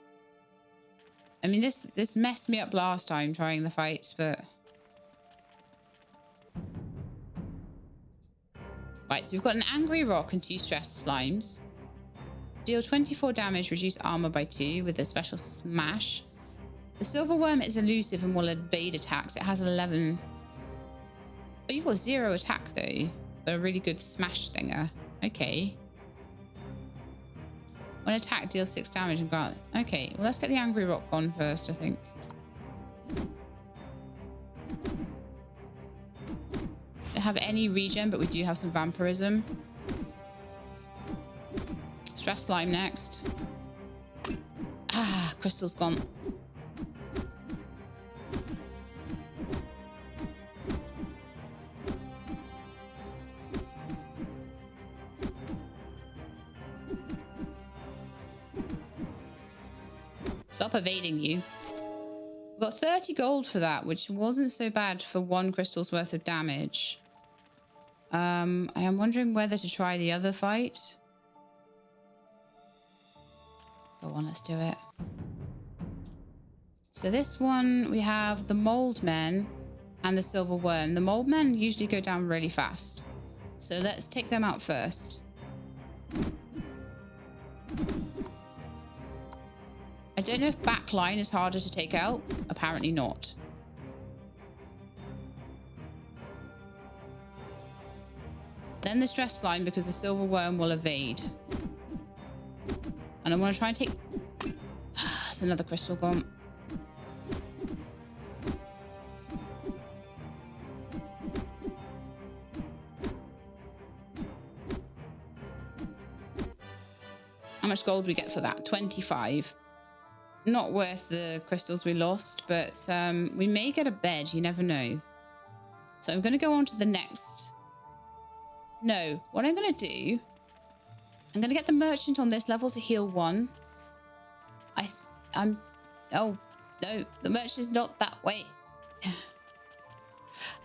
Speaker 1: I mean, this messed me up last time trying the fights, but... Right, so we've got an Angry Rock and 2 Stressed Slimes. Deal 24 damage, reduce armor by 2 with a special smash. The Silver Worm is elusive and will evade attacks. It has 11. Oh, you've got 0 attack though, but a really good smash stinger. Okay. When attack, deals 6 damage and grant... Okay, well, let's get the Angry Rock on first, I think. Don't have any regen, but we do have some vampirism. Stress Slime next. Ah, Crystal's gone. Stop evading you. We've got 30 gold for that, which wasn't so bad for 1 crystal's worth of damage. I am wondering whether to try the other fight. Go on, let's do it. So this one, we have the Mold Men. and the silver worm. The mold men usually go down really fast. So let's take them out first. I don't know if backline is harder to take out. Apparently not. Then the stress line, because the silver worm will evade. And I want to try and take... That's another crystal gone. How much gold we get for that? 25. Not worth the crystals we lost, but we may get a bed. You never know. So I'm going to go on to the next. No, what I'm going to do, I'm going to get the merchant on this level to heal 1. Oh, no, the merchant is not that way.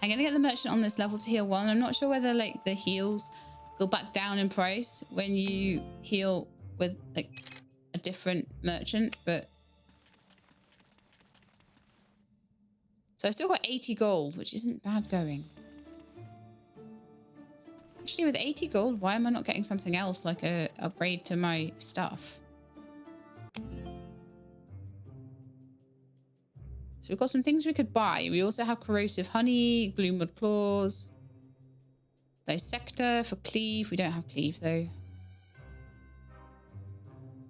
Speaker 1: I'm going to get the merchant on this level to heal 1. I'm not sure whether like the heals go back down in price when you heal with like a different merchant, but so I've still got 80 gold, which isn't bad going. Actually, with 80 gold, why am I not getting something else like a upgrade to my stuff? So we've got some things we could buy. We also have corrosive honey, gloomwood claws, dissector for cleave. We don't have cleave though.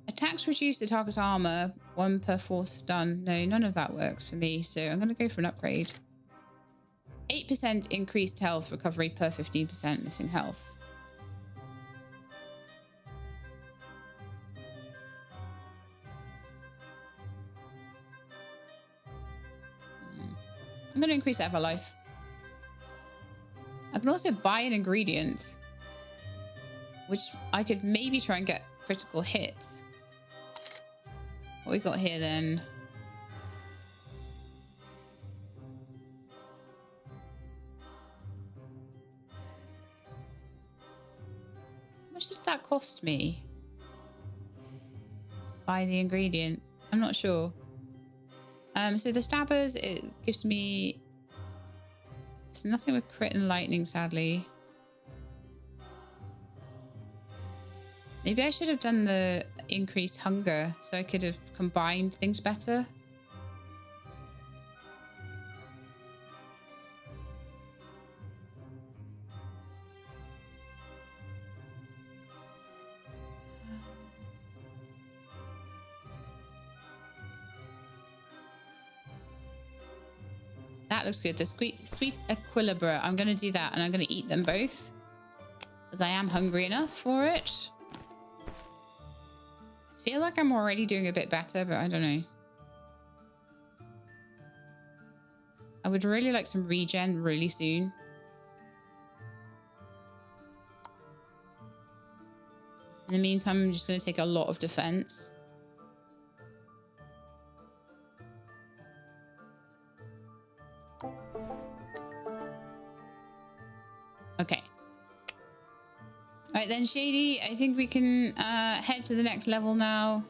Speaker 1: Attacks reduce the target's armor, 1 per force stun. No, none of that works for me, so I'm going to go for an upgrade. 8% increased health recovery per 15% missing health. I'm going to increase Everlife. I can also buy an ingredient, which I could maybe try and get critical hits. What we got here then? How much did that cost me? Buy the ingredient. I'm not sure. So the stabbers, it gives me... It's nothing with crit and lightning, sadly. Maybe I should have done the increased hunger so I could have combined things better. That looks good. The sweet equilibra. I'm going to do that and I'm going to eat them both because I am hungry enough for it. I feel like I'm already doing a bit better, but I don't know. I would really like some regen really soon. In the meantime, I'm just going to take a lot of defense. Okay. All right then, Shadey, I think we can head to the next level now.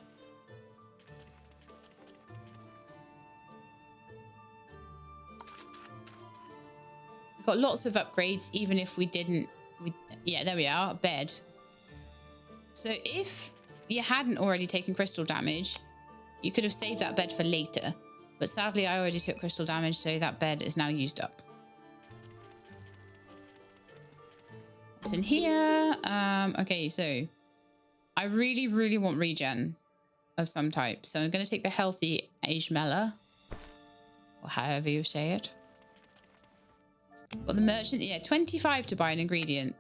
Speaker 1: We've got lots of upgrades, even if we didn't... yeah, there we are, bed. So if you hadn't already taken crystal damage, you could have saved that bed for later. But sadly, I already took crystal damage, so that bed is now used up. What's in here? Okay, so I really, really want regen of some type. So I'm going to take the healthy Ajmela, or however you say it. Got the merchant, yeah, 25 to buy an ingredient.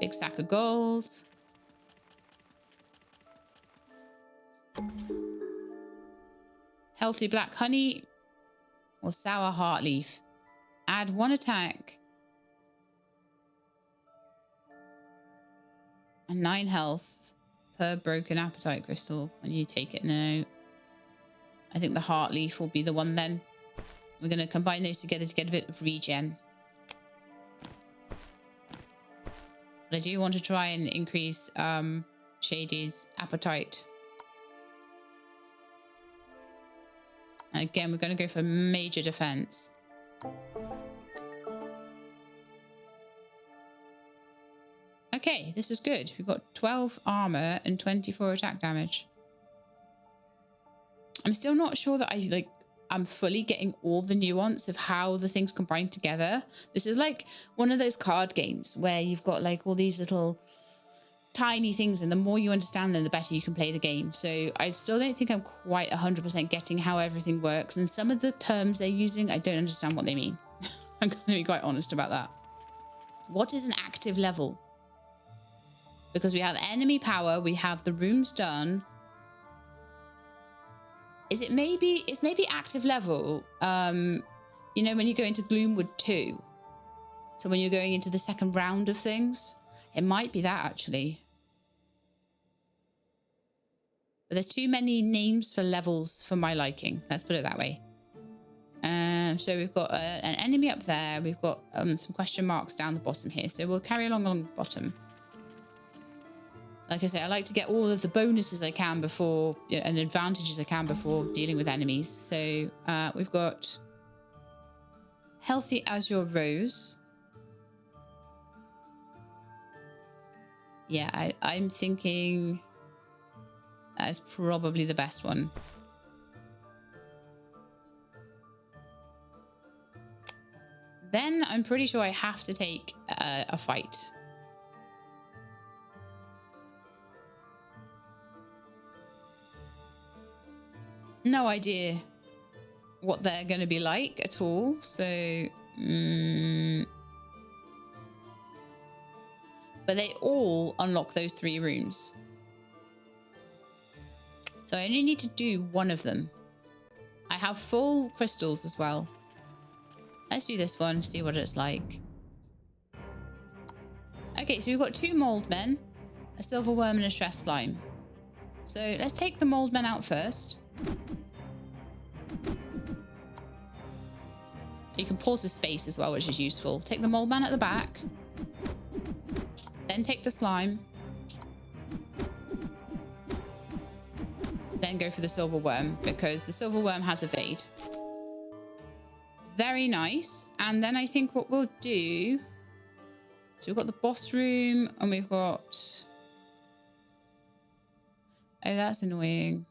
Speaker 1: Big sack of gold. Healthy black honey or sour heart leaf. Add 1 attack and 9 health per broken appetite crystal when you take it. No, I think the heart leaf will be the one then. We're going to combine those together to get a bit of regen. But I do want to try and increase Shadey's appetite. Again, we're going to go for major defense. Okay, this is good. We've got 12 armor and 24 attack damage. I'm still not sure that I'm fully getting all the nuance of how the things combine together. This is like one of those card games where you've got like all these little tiny things, and the more you understand them, the better you can play the game. So I still don't think I'm quite 100% getting how everything works. And some of the terms they're using, I don't understand what they mean. I'm going to be quite honest about that. What is an active level? Because we have enemy power, we have the rooms done. It's maybe active level. You know, when you go into Gloomwood 2. So when you're going into the second round of things, it might be that actually. But there's too many names for levels for my liking. Let's put it that way. So we've got an enemy up there. We've got some question marks down the bottom here. So we'll carry along the bottom. Like I say, I like to get all of the bonuses I can before, and advantages I can before dealing with enemies. So we've got Healthy as Your Rose. Yeah, I'm thinking that is probably the best one. Then I'm pretty sure I have to take a fight. No idea what they're going to be like at all. So, but they all unlock those 3 rooms. So I only need to do one of them. I have full crystals as well. Let's do this one, see what it's like. Okay, so we've got 2 mold men, a silver worm and a stress slime. So let's take the mold men out first. You can pause the space as well, which is useful. Take the mold man at the back. Then take the slime. Then go for the silver worm, because the silver worm has evade. Very nice. And then I think what we'll do... So we've got the boss room, and we've got... Oh, that's annoying.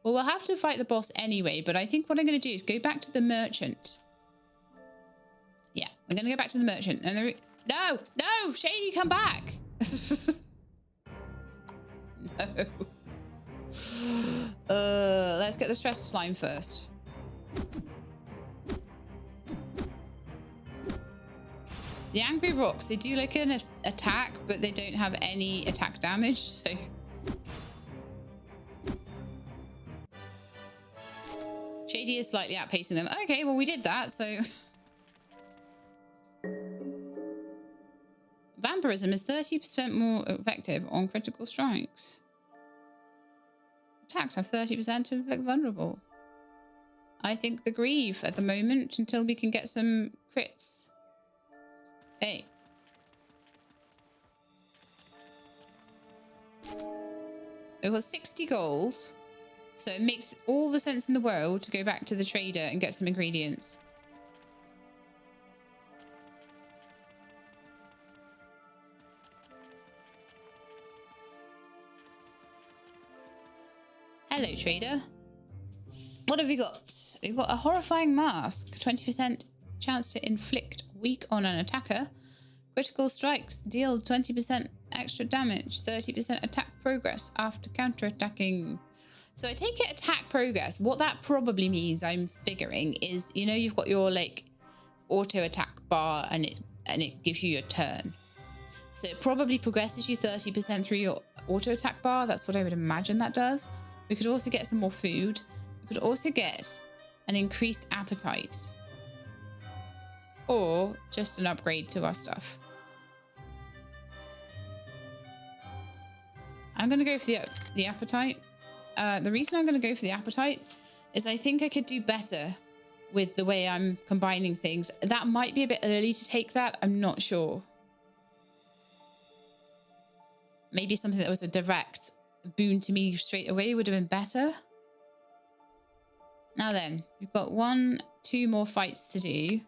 Speaker 1: Well, we'll have to fight the boss anyway, but I think what I'm going to do is go back to the merchant. Yeah, I'm going to go back to the merchant. And no, Shadey, come back. No. Let's get the stress slime first. The angry rocks, they do like an attack, but they don't have any attack damage, so... Shadey is slightly outpacing them. Okay, well, we did that, so... Vampirism is 30% more effective on critical strikes. Attacks have 30% to inflict vulnerable. I think the grieve at the moment until we can get some crits. Hey. We've got 60 gold. So it makes all the sense in the world to go back to the trader and get some ingredients. Hello, trader. What have we got? We've got a horrifying mask. 20% chance to inflict weak on an attacker. Critical strikes deal 20% extra damage. 30% attack progress after counterattacking. So I take it attack progress. What that probably means, I'm figuring, is, you know, you've got your like auto attack bar and it gives you your turn. So it probably progresses you 30% through your auto attack bar. That's what I would imagine that does. We could also get some more food. We could also get an increased appetite. Or just an upgrade to our stuff. I'm going to go for the appetite. The reason I'm going to go for the appetite is I think I could do better with the way I'm combining things. That might be a bit early to take that. I'm not sure. Maybe something that was a direct boon to me straight away would have been better. Now then, we've got 2 more fights to do.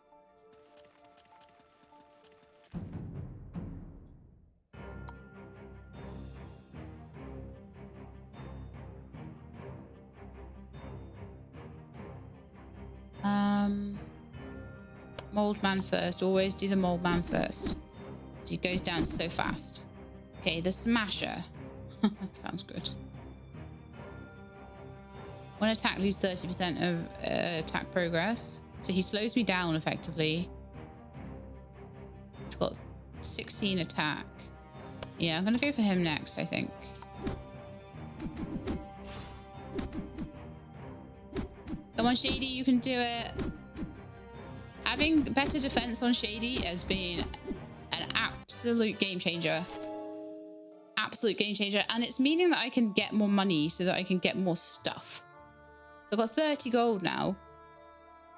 Speaker 1: Mold man first. Always do the mold man first. He goes down so fast. Okay, the smasher. Sounds good. One attack lose 30% of attack progress. So he slows me down effectively. He's got 16 attack. Yeah, I'm gonna go for him next, I think. Come on, Shadey, you can do it. Having better defense on Shadey has been an absolute game changer. Absolute game changer. And it's meaning that I can get more money so that I can get more stuff. So I've got 30 gold now,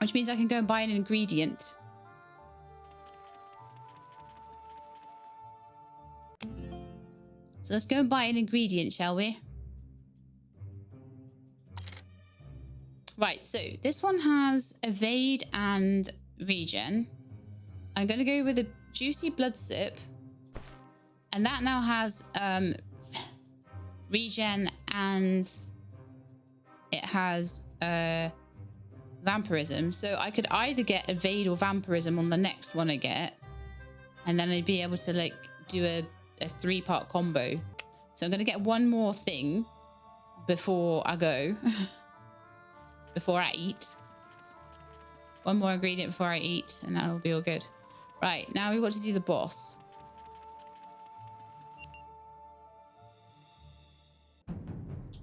Speaker 1: which means I can go and buy an ingredient. So let's go and buy an ingredient, shall we? Right, so this one has evade and regen. I'm going to go with a juicy blood sip. And that now has regen and it has vampirism. So I could either get evade or vampirism on the next one I get. And then I'd be able to like do a 3-part combo. So I'm going to get one more thing before I go. Before I eat. One more ingredient before I eat, and that'll be all good. Right, now we've got to do the boss.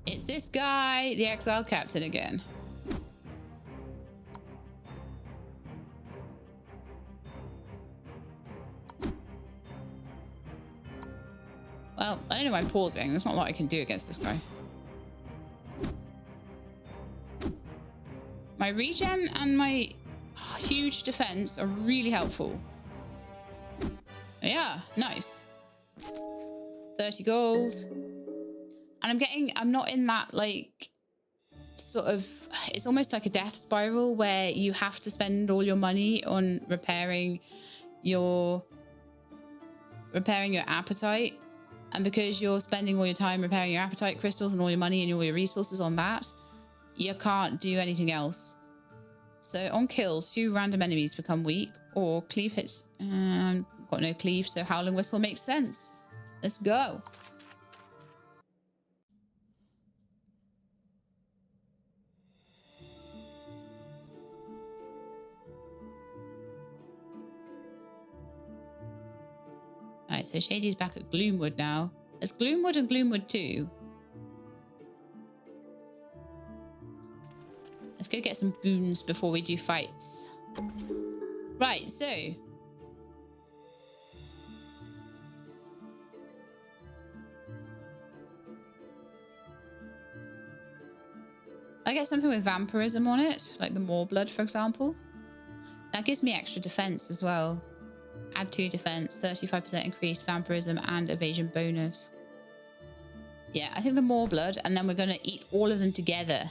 Speaker 1: It's this guy, the exile captain again. Well, I don't know why I'm pausing. There's not a lot I can do against this guy. My regen and my huge defense are really helpful. Yeah, nice. 30 gold. And I'm not in that like sort of, it's almost like a death spiral where you have to spend all your money on repairing your appetite. And because you're spending all your time repairing your appetite crystals and all your money and all your resources on that, you can't do anything else. So on kill, 2 random enemies become weak, or cleave hits. Got no cleave, so howling whistle makes sense. Let's go. Alright, so Shady's back at Gloomwood now. There's Gloomwood and Gloomwood 2. Let's go get some boons before we do fights. Right, so I get something with vampirism on it, like the more blood, for example. That gives me extra defense as well. Add 2 defense, 35% increased vampirism and evasion bonus. Yeah, I think the more blood, and then we're going to eat all of them together.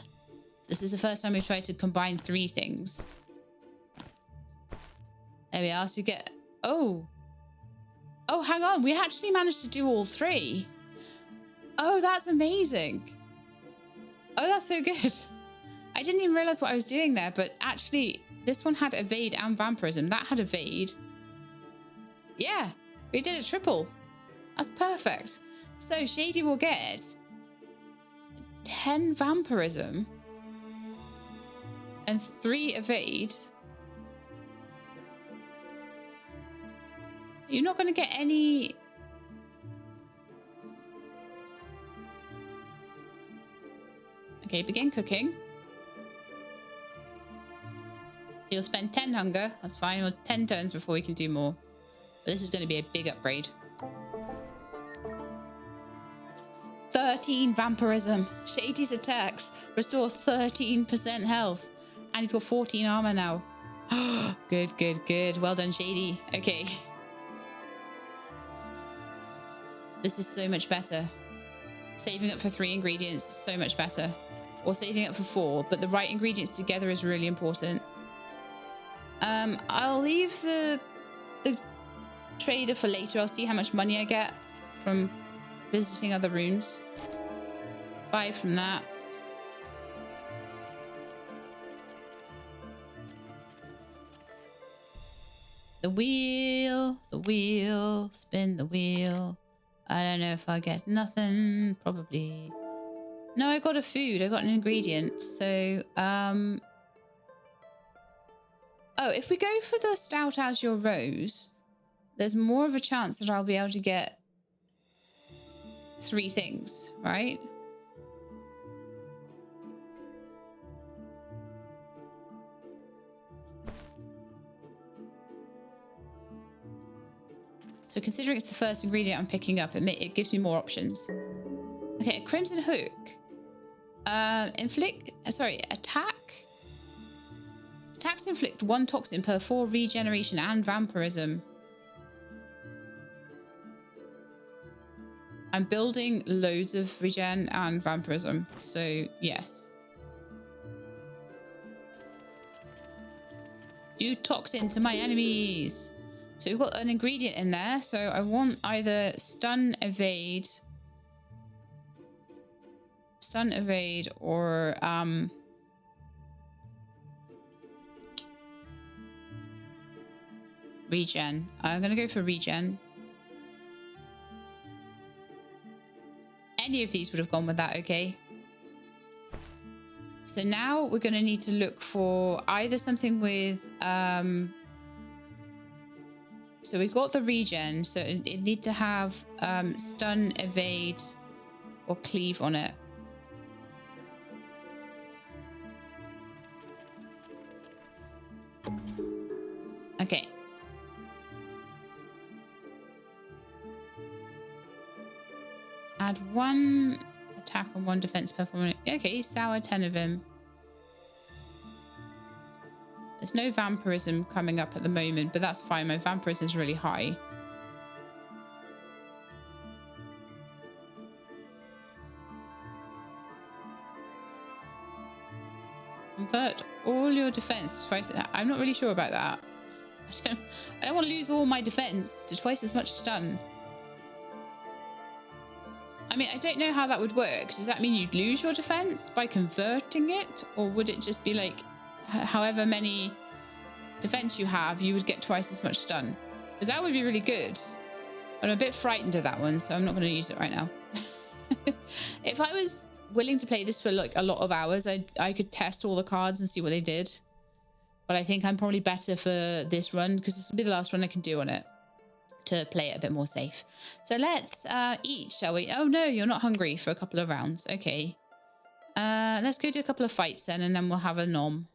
Speaker 1: This is the first time we've tried to combine 3 things. There we are. So you get... Oh, hang on. We actually managed to do all 3. Oh, that's amazing. Oh, that's so good. I didn't even realize what I was doing there, but actually, this one had evade and vampirism. That had evade. Yeah, we did a triple. That's perfect. So Shadey will get 10 vampirism and 3 evade. You're not going to get any... Okay, begin cooking. You'll spend 10 hunger. That's fine. We'll 10 turns before we can do more. But this is going to be a big upgrade. 13 vampirism. Shady's attacks restore 13% health. And he's got 14 armor now. Good, good, good. Well done, Shadey. Okay. This is so much better. Saving up for 3 ingredients is so much better. or saving up for 4, but the right ingredients together is really important. I'll leave the trader for later. I'll see how much money I get from visiting other rooms. 5 from that. The wheel, spin the wheel. I don't know if I get nothing, probably. No, I got a food, I got an ingredient. So, oh, if we go for the stout azure rose, there's more of a chance that I'll be able to get 3 things, right? So considering it's the first ingredient I'm picking up, it gives me more options. Okay, a crimson hook. Attack. Attacks inflict 1 toxin per 4 regeneration and vampirism. I'm building loads of regen and vampirism, so yes. Do toxin to my enemies. So we've got an ingredient in there. So I want either stun, evade, or regen. I'm gonna go for regen. Any of these would have gone with that, okay? So now we're gonna need to look for either something with so we've got the regen, so it need to have stun, evade, or cleave on it. Okay. Add 1 attack and 1 defense per 4 minutes. Okay, sour 10 of him. There's no vampirism coming up at the moment, but that's fine. My vampirism is really high. Convert all your defense twice. I'm not really sure about that. I don't want to lose all my defense to twice as much stun. I mean, I don't know how that would work. Does that mean you'd lose your defense by converting it? Or would it just be like, however many defense you have, you would get twice as much stun? Because that would be really good. But I'm a bit frightened of that one, so I'm not going to use it right now. If I was willing to play this for like a lot of hours, I could test all the cards and see what they did. But I think I'm probably better for this run, because this will be the last run I can do on it, to play it a bit more safe. So let's eat, shall we? Oh no, you're not hungry for a couple of rounds. Okay. Let's go do a couple of fights then, and then we'll have a nom.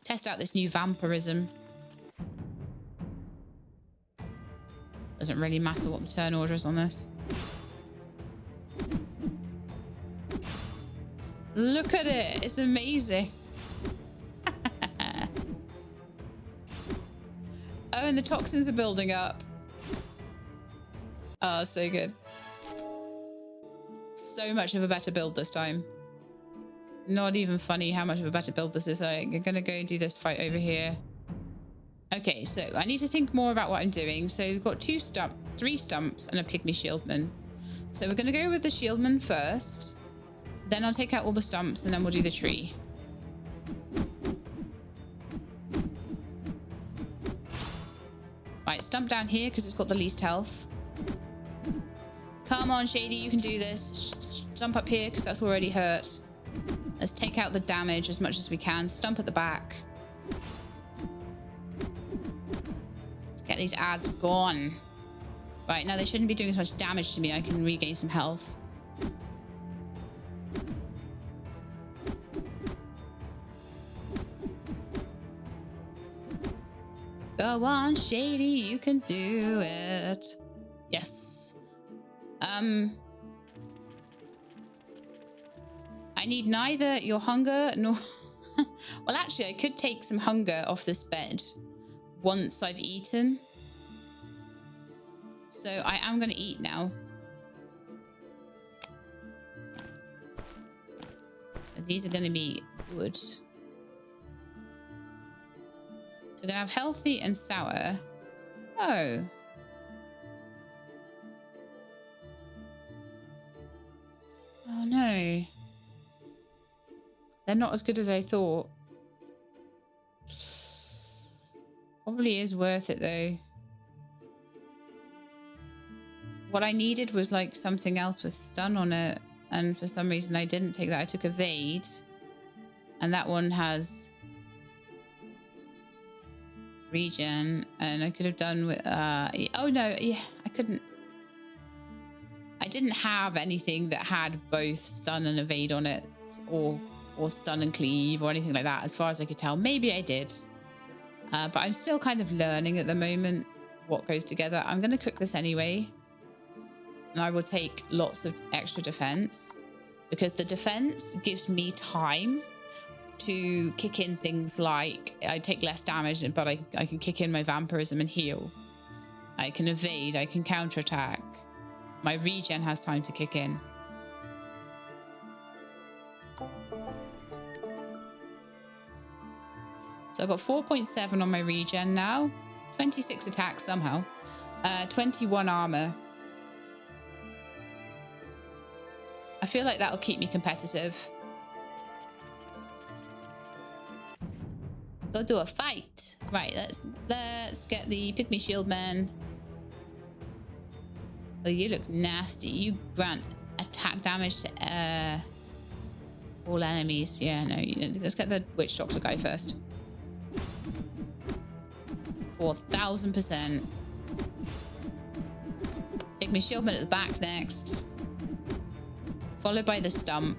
Speaker 1: Test out this new vampirism. Doesn't really matter what the turn order is on this. Look at it. It's amazing. Oh, and the toxins are building up. Oh, so good. So much of a better build this time. Not even funny how much of a better build this is. I'm going to go and do this fight over here. Okay, so I need to think more about what I'm doing. So we've got 3 stumps and a pygmy shieldman. So we're going to go with the shieldman first. Then I'll take out all the stumps and then we'll do the tree. Right, stump down here because it's got the least health. Come on, Shady, you can do this. Stump up here because that's already hurt. Let's take out the damage as much as we can. Stump at the back. Get these ads gone. Right, now they shouldn't be doing as much damage to me. I can regain some health. Go on, Shady, you can do it. Yes. I need neither your hunger nor... Well, actually, I could take some hunger off this bed once I've eaten. So I am going to eat now. These are going to be wood. So we're going to have healthy and sour. Oh. Oh no. They're not as good as I thought. Probably is worth it though. What I needed was like something else with stun on it. And for some reason I didn't take that. I took evade. And that one has regen. And I could have done with... oh no, yeah, I couldn't. I didn't have anything that had both stun and evade on it. Or stun and cleave or anything like that. As far as I could tell. Maybe I did. But I'm still kind of learning at the moment what goes together. I'm going to cook this anyway. And I will take lots of extra defense because the defense gives me time to kick in things like I take less damage, but I can kick in my vampirism and heal. I can evade. I can counterattack. My regen has time to kick in. So I've got 4.7 on my regen now. 26 attacks somehow. 21 armor. I feel like that'll keep me competitive. Go do a fight. Right, let's get the pygmy shield man. Oh, you look nasty. You grant attack damage to all enemies. Yeah, no, let's get the witch doctor guy first. 4,000%. Pygmy shieldman at the back next. Followed by the stump.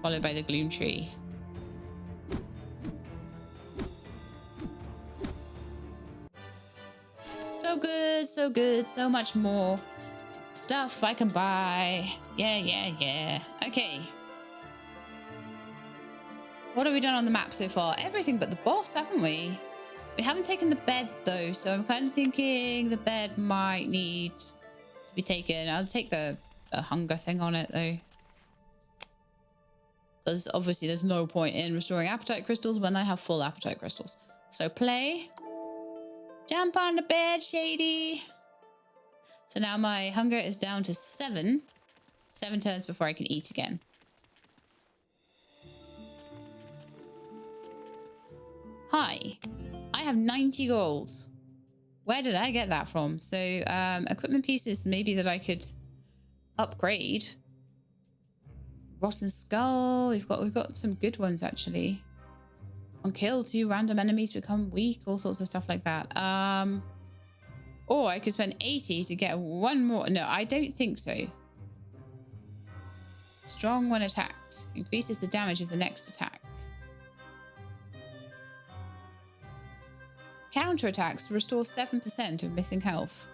Speaker 1: Followed by the gloom tree. So good, so good. So much more stuff I can buy. Yeah. Okay. What have we done on the map so far? Everything but the boss, haven't we? We haven't taken the bed though, so I'm kind of thinking the bed might need... be taken. I'll take the hunger thing on it though, because obviously there's no point in restoring appetite crystals when I have full appetite crystals. So play, jump on the bed, Shady. So now my hunger is down to 7 turns before I can eat again. Hi, I have 90 gold. Where did I get that from? So, equipment pieces maybe that I could upgrade. Rotten Skull. We've got some good ones actually. On kill, 2 random enemies become weak. All sorts of stuff like that. Or I could spend 80 to get 1 more. No, I don't think so. Strong when attacked. Increases the damage of the next attack. Counterattacks restore 7% of missing health.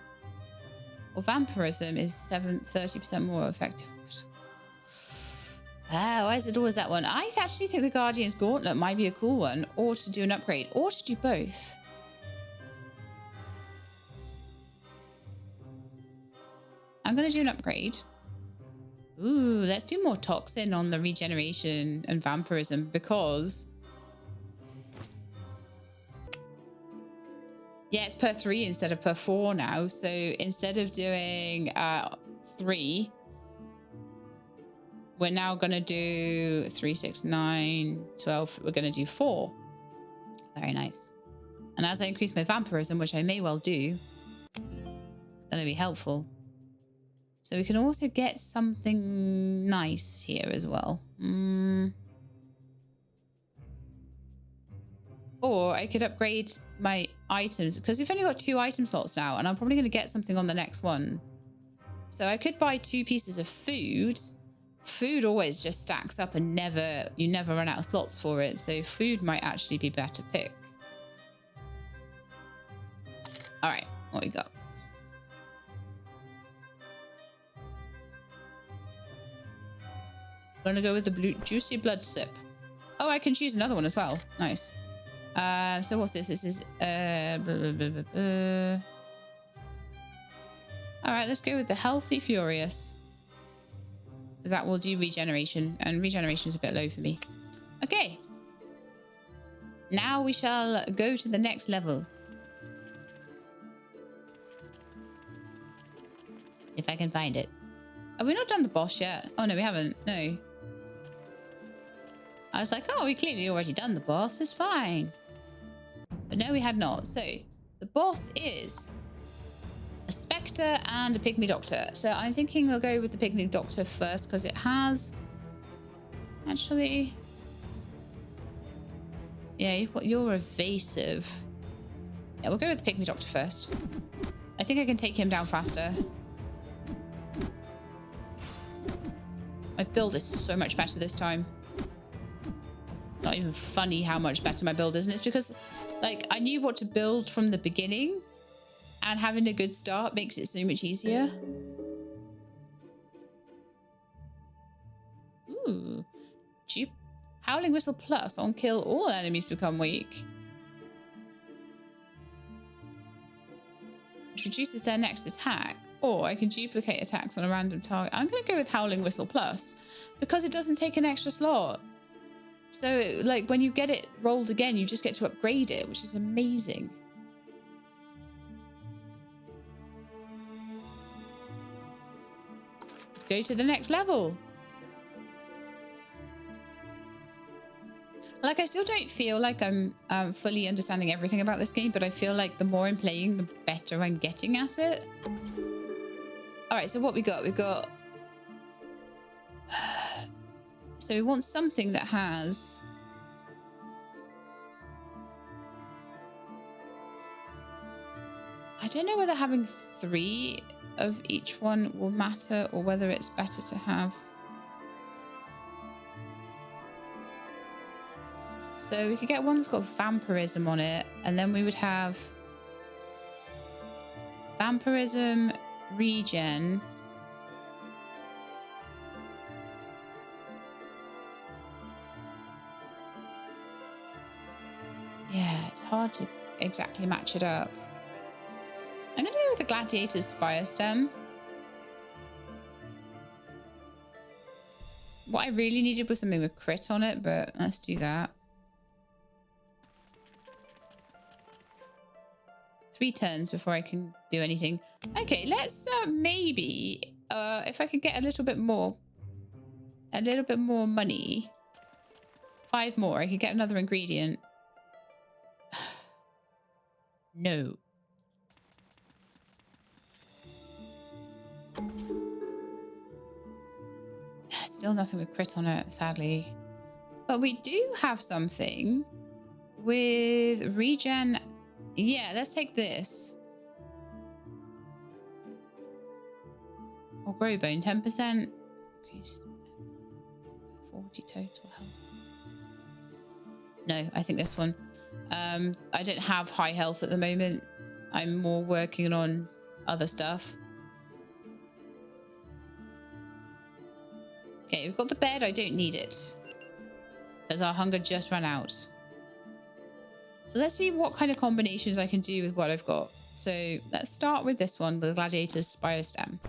Speaker 1: Or vampirism is 30% more effective. Why is it always that one? I actually think the Guardian's Gauntlet might be a cool one, or to do an upgrade, or to do both. I'm going to do an upgrade. Ooh, let's do more toxin on the regeneration and vampirism, because... yeah, it's per 3 instead of per 4 now. So instead of doing 3, we're now going to do 3, 6, 9, 12. We're going to do 4. Very nice. And as I increase my vampirism, which I may well do, it's going to be helpful. So we can also get something nice here as well. Or I could upgrade my items, because we've only got 2 item slots now, and I'm probably going to get something on the next one. So I could buy 2 pieces of food. Food always just stacks up and you never run out of slots for it. So food might actually be better pick. All right, what we got? Gonna go with the juicy blood sip. Oh, I can choose another one as well. Nice. So what's this? This is blah, blah, blah, blah, blah. All right, let's go with the healthy furious. because that will do regeneration, and regeneration is a bit low for me. Okay. Now we shall go to the next level. If I can find it. Have we not done the boss yet? Oh, no, we haven't. No. I was like, oh, we clearly already done the boss. It's fine. But no, we had not. So the boss is a Spectre and a Pygmy Doctor. So I'm thinking we'll go with the Pygmy Doctor first because it has... Actually... Yeah, you're evasive. Yeah, we'll go with the Pygmy Doctor first. I think I can take him down faster. My build is so much better this time. Not even funny how much better my build is. And it's because, like, I knew what to build from the beginning. And having a good start makes it so much easier. Ooh. Howling Whistle Plus on kill, all enemies become weak. Which reduces their next attack. Or I can duplicate attacks on a random target. I'm going to go with Howling Whistle Plus because it doesn't take an extra slot. So, like, when you get it rolled again, you just get to upgrade it, which is amazing. Let's go to the next level. Like, I still don't feel like I'm fully understanding everything about this game, but I feel like the more I'm playing, the better I'm getting at it. All right, so what we got? We got... So we want something that has... I don't know whether having 3 of each one will matter or whether it's better to have... So we could get one that's got vampirism on it, and then we would have vampirism, regen. Yeah, it's hard to exactly match it up. I'm going to go with the Gladiator's Spire Stem. What I really needed was something with crit on it, but let's do that. 3 turns before I can do anything. Okay, let's maybe if I could get a little bit more money. 5 more. I could get another ingredient. No. Still nothing with crit on it, sadly. But we do have something with regen. Yeah, let's take this. Or grow bone, 10%. Increase 40 total health. No, I think this one. I don't have high health at the moment. I'm more working on other stuff. Okay, we've got the bed. I don't need it because our hunger just ran out. So let's see what kind of combinations I can do with what I've got. So let's start with this one, the Gladiator's Spire Stem.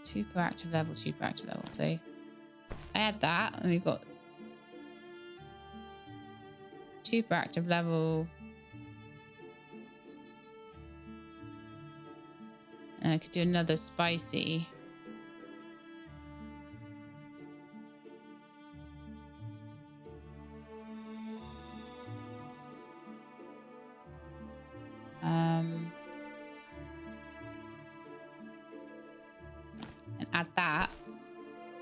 Speaker 1: Two per active level, 2 per active level. So I add that, and we've got 2 per active level. And I could do another spicy. And add that.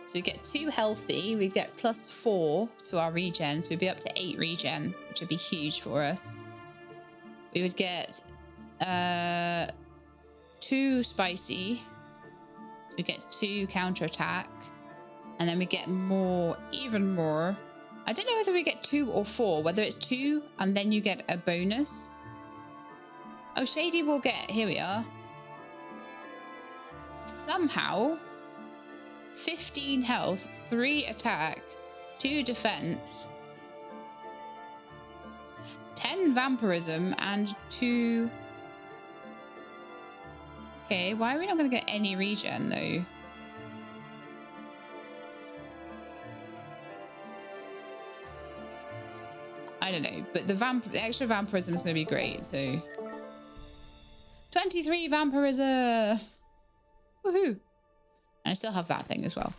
Speaker 1: So we get 2 healthy. We get +4 to our regen. So we'd be up to 8 regen, which would be huge for us. We would get 2 spicy. We get 2 counterattack. And then we get more, even more. I don't know whether we get 2 or 4, whether it's 2 and then you get a bonus. Oh, Shadey will get, here we are. Somehow, 15 health, 3 attack, 2 defense, 10 vampirism, and 2 Okay, why are we not going to get any regen, though? I don't know, but the extra vampirism is going to be great, so... 23 vampirism! Woohoo! And I still have that thing as well.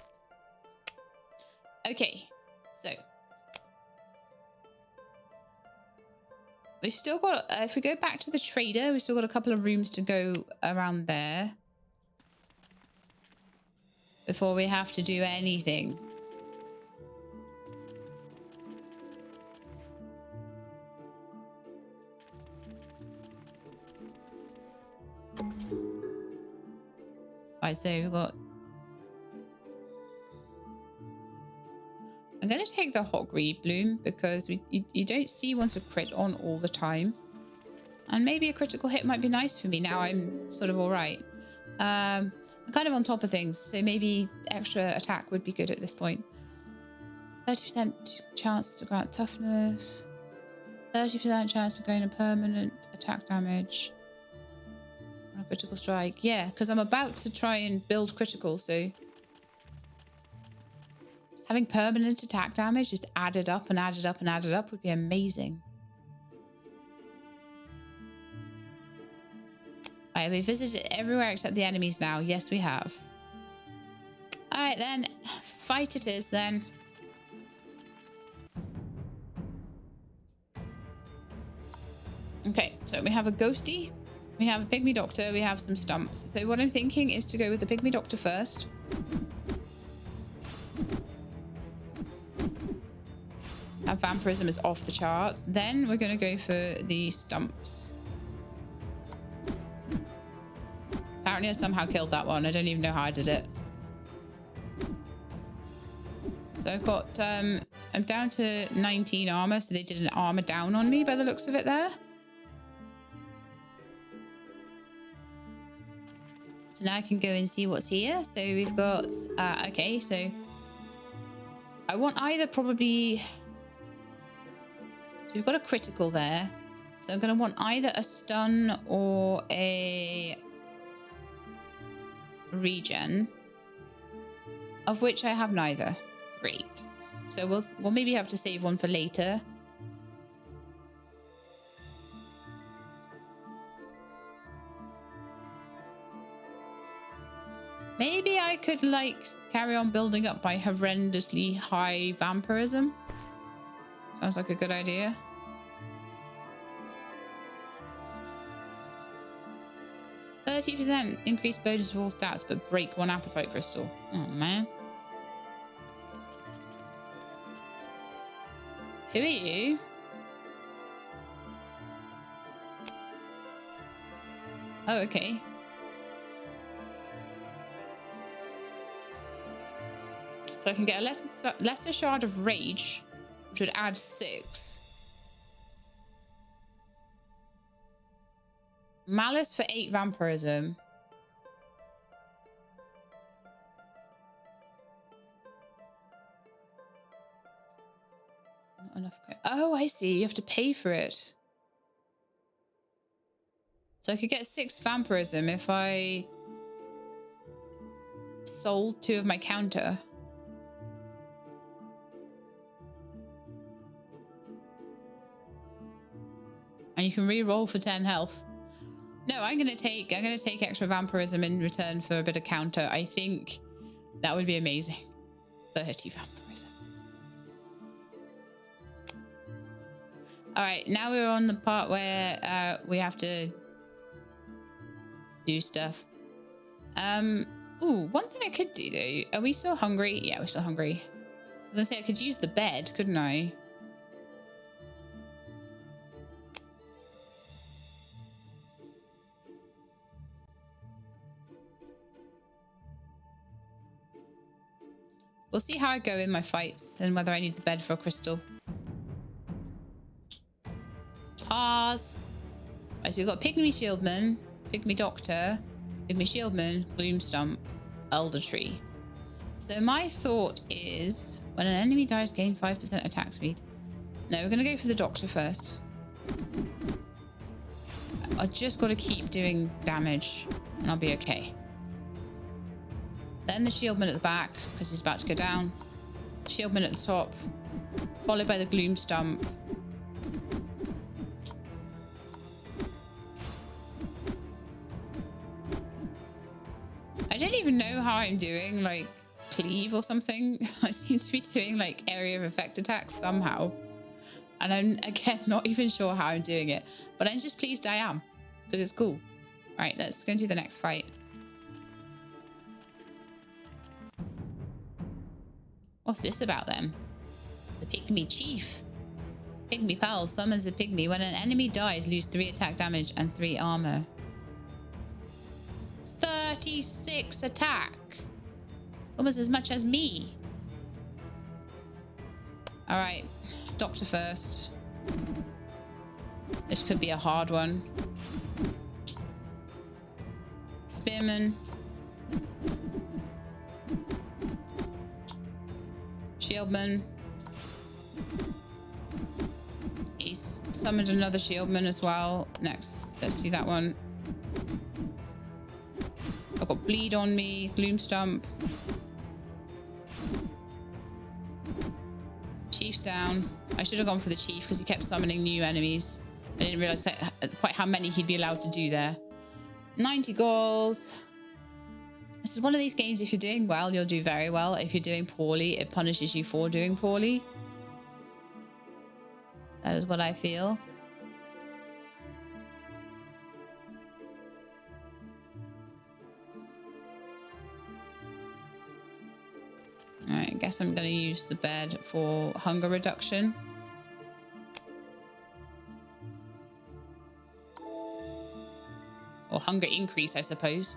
Speaker 1: Okay, so... We've still got, if we go back to the trader, we've still got a couple of rooms to go around there before we have to do anything. Right, so we've got... I'm going to take the hot greed bloom because you don't see ones with crit on all the time. And maybe a critical hit might be nice for me. Now I'm sort of all right. I'm kind of on top of things, so maybe extra attack would be good at this point. 30% chance to grant toughness. 30% chance of gain a permanent attack damage. On a critical strike. Yeah, because I'm about to try and build critical, so... Having permanent attack damage just added up and added up and added up would be amazing. Alright, we visited everywhere except the enemies now. Yes, we have. Alright then, fight it is then. Okay, so we have a ghosty, we have a pygmy doctor, we have some stumps. So what I'm thinking is to go with the pygmy doctor first. Our vampirism is off the charts. Then we're going to go for the stumps. Apparently I somehow killed that one. I don't even know how I did it. So I've got, I'm down to 19 armor. So they did an armor down on me by the looks of it there. So now I can go and see what's here. So we've got, okay, so I want either probably... So we've got a critical there. So I'm going to want either a stun or a regen, of which I have neither. Great. So we'll maybe have to save one for later. Maybe I could like carry on building up my horrendously high vampirism. Sounds like a good idea. %, increased bonus of all stats, but break one appetite crystal. Oh man. Who are you? Oh, okay. So I can get a lesser shard of rage, which would add 6. Malice for 8 vampirism. Not enough. Oh, I see. You have to pay for it. So I could get 6 vampirism if I sold 2 of my counter. And you can re-roll for 10 health. No, I'm gonna take extra vampirism in return for a bit of counter. I think that would be amazing. 30 vampirism. All right, now we're on the part where we have to do stuff. Ooh, one thing I could do though. Are we still hungry? Yeah, we're still hungry. I was gonna say I could use the bed, couldn't I? We'll see how I go in my fights and whether I need the bed for a crystal. Pause. Right, so we've got Pygmy Shieldman, Pygmy Doctor, Pygmy Shieldman, Bloom Stump, Elder Tree. So my thought is, when an enemy dies, gain 5% attack speed. No, we're going to go for the Doctor first. I just got to keep doing damage and I'll be okay. Then the shieldman at the back, because he's about to go down. Shieldman at the top, followed by the gloom stump. I don't even know how I'm doing, like, cleave or something. I seem to be doing, like, area of effect attacks somehow. And I'm, again, not even sure how I'm doing it. But I'm just pleased I am, because it's cool. All right, let's go into the next fight. What's this about then? The Pygmy Chief. Pygmy Pal summons a Pygmy. When an enemy dies, lose 3 attack damage and 3 armor. 36 attack. Almost as much as me. All right, doctor first. This could be a hard one. Spearman. Shieldman. He's summoned another shieldman as well. Next, let's do that one. I've got bleed on me, gloom stump. Chief's down. I should have gone for the chief because he kept summoning new enemies. I didn't realize quite how many he'd be allowed to do there. 90 gold. This is one of these games, if you're doing well, you'll do very well. If you're doing poorly, it punishes you for doing poorly. That is what I feel. All right, I guess I'm going to use the bed for hunger reduction. Or hunger increase, I suppose.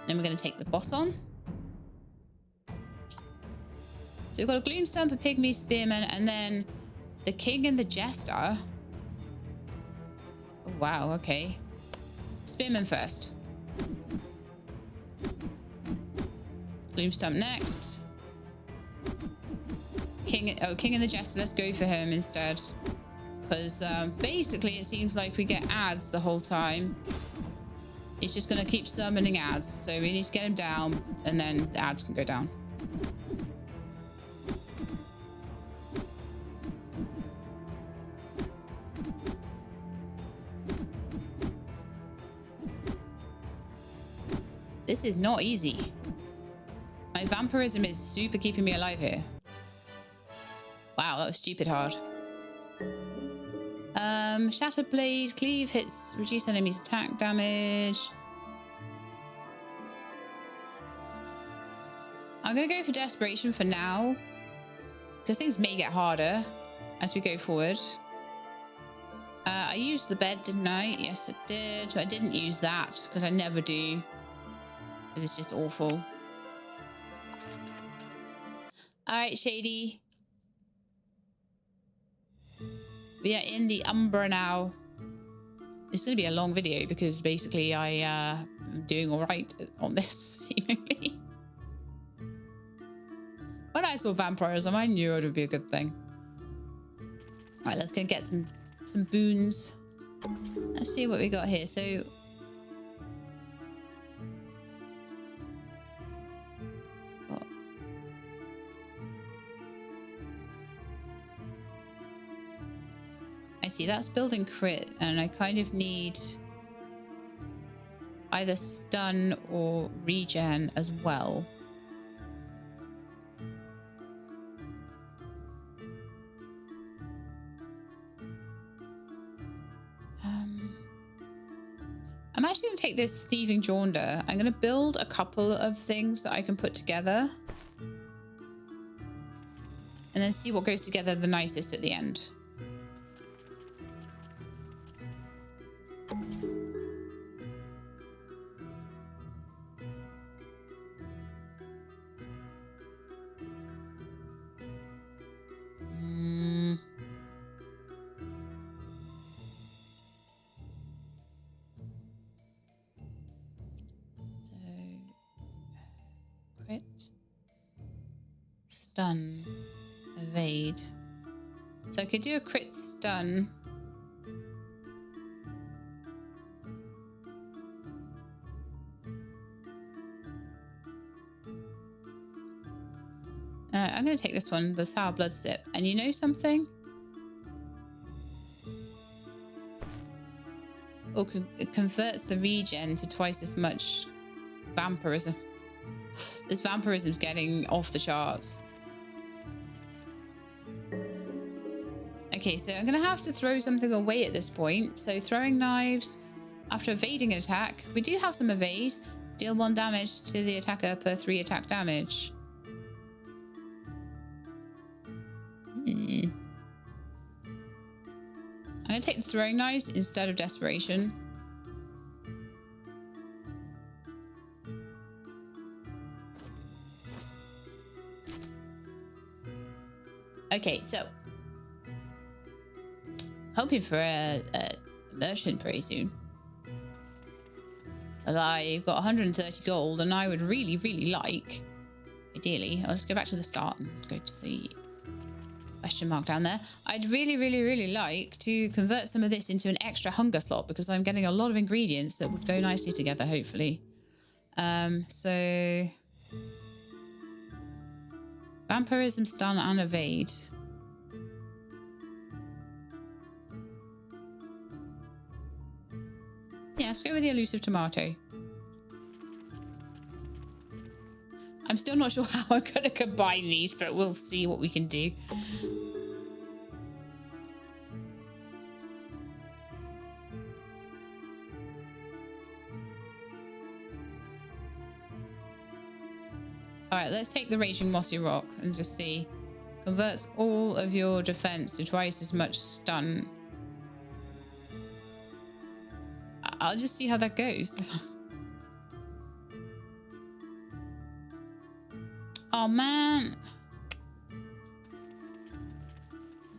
Speaker 1: Then we're going to take the boss on. So we've got a gloom stump, a pygmy, spearman, and then the king and the jester. Oh, wow, okay. Spearman first. Gloom stump next. King and the jester. Let's go for him instead. Because basically it seems like we get ads the whole time. He's just going to keep summoning ads. So we need to get him down and then the ads can go down. This is not easy. My vampirism is super keeping me alive here. Wow, that was stupid hard. Shattered Blade, Cleave hits, reduce enemies' attack damage. I'm going to go for Desperation for now, because things may get harder as we go forward. I used the bed, didn't I? Yes, I did. I didn't use that, because I never do, because it's just awful. All right, Shadey. We are in the Umbra now. It's going to be a long video because basically I am doing all right on this, seemingly. When I saw vampirism, I knew it would be a good thing. All right, let's go get some boons. Let's see what we got here. So, I see that's building crit, and I kind of need either stun or regen as well. I'm actually going to take this thieving Jaunder. I'm going to build a couple of things that I can put together and then see what goes together the nicest at the end. Crit, stun, evade. So I could do a crit stun I'm going to take this one, the sour blood sip. And you know something? Or it converts the regen to twice as much vampirism. This vampirism's getting off the charts. Okay, so I'm going to have to throw something away at this point. So throwing knives after evading an attack. We do have some evade. Deal 1 damage to the attacker per 3 attack damage. I'm going to take the throwing knives instead of desperation. Okay, so hoping for a merchant pretty soon. I've got 130 gold, and I would really, really like, ideally, I'll just go back to the start and go to the question mark down there. I'd really, really, really like to convert some of this into an extra hunger slot because I'm getting a lot of ingredients that would go nicely together, hopefully. So vampirism, stun, and evade. Yeah, let's go with the elusive tomato. I'm still not sure how I'm going to combine these, but we'll see what we can do. All right, let's take the Raging Mossy Rock and just see. Converts all of your defense to twice as much stun. I'll just see how that goes. Oh, man.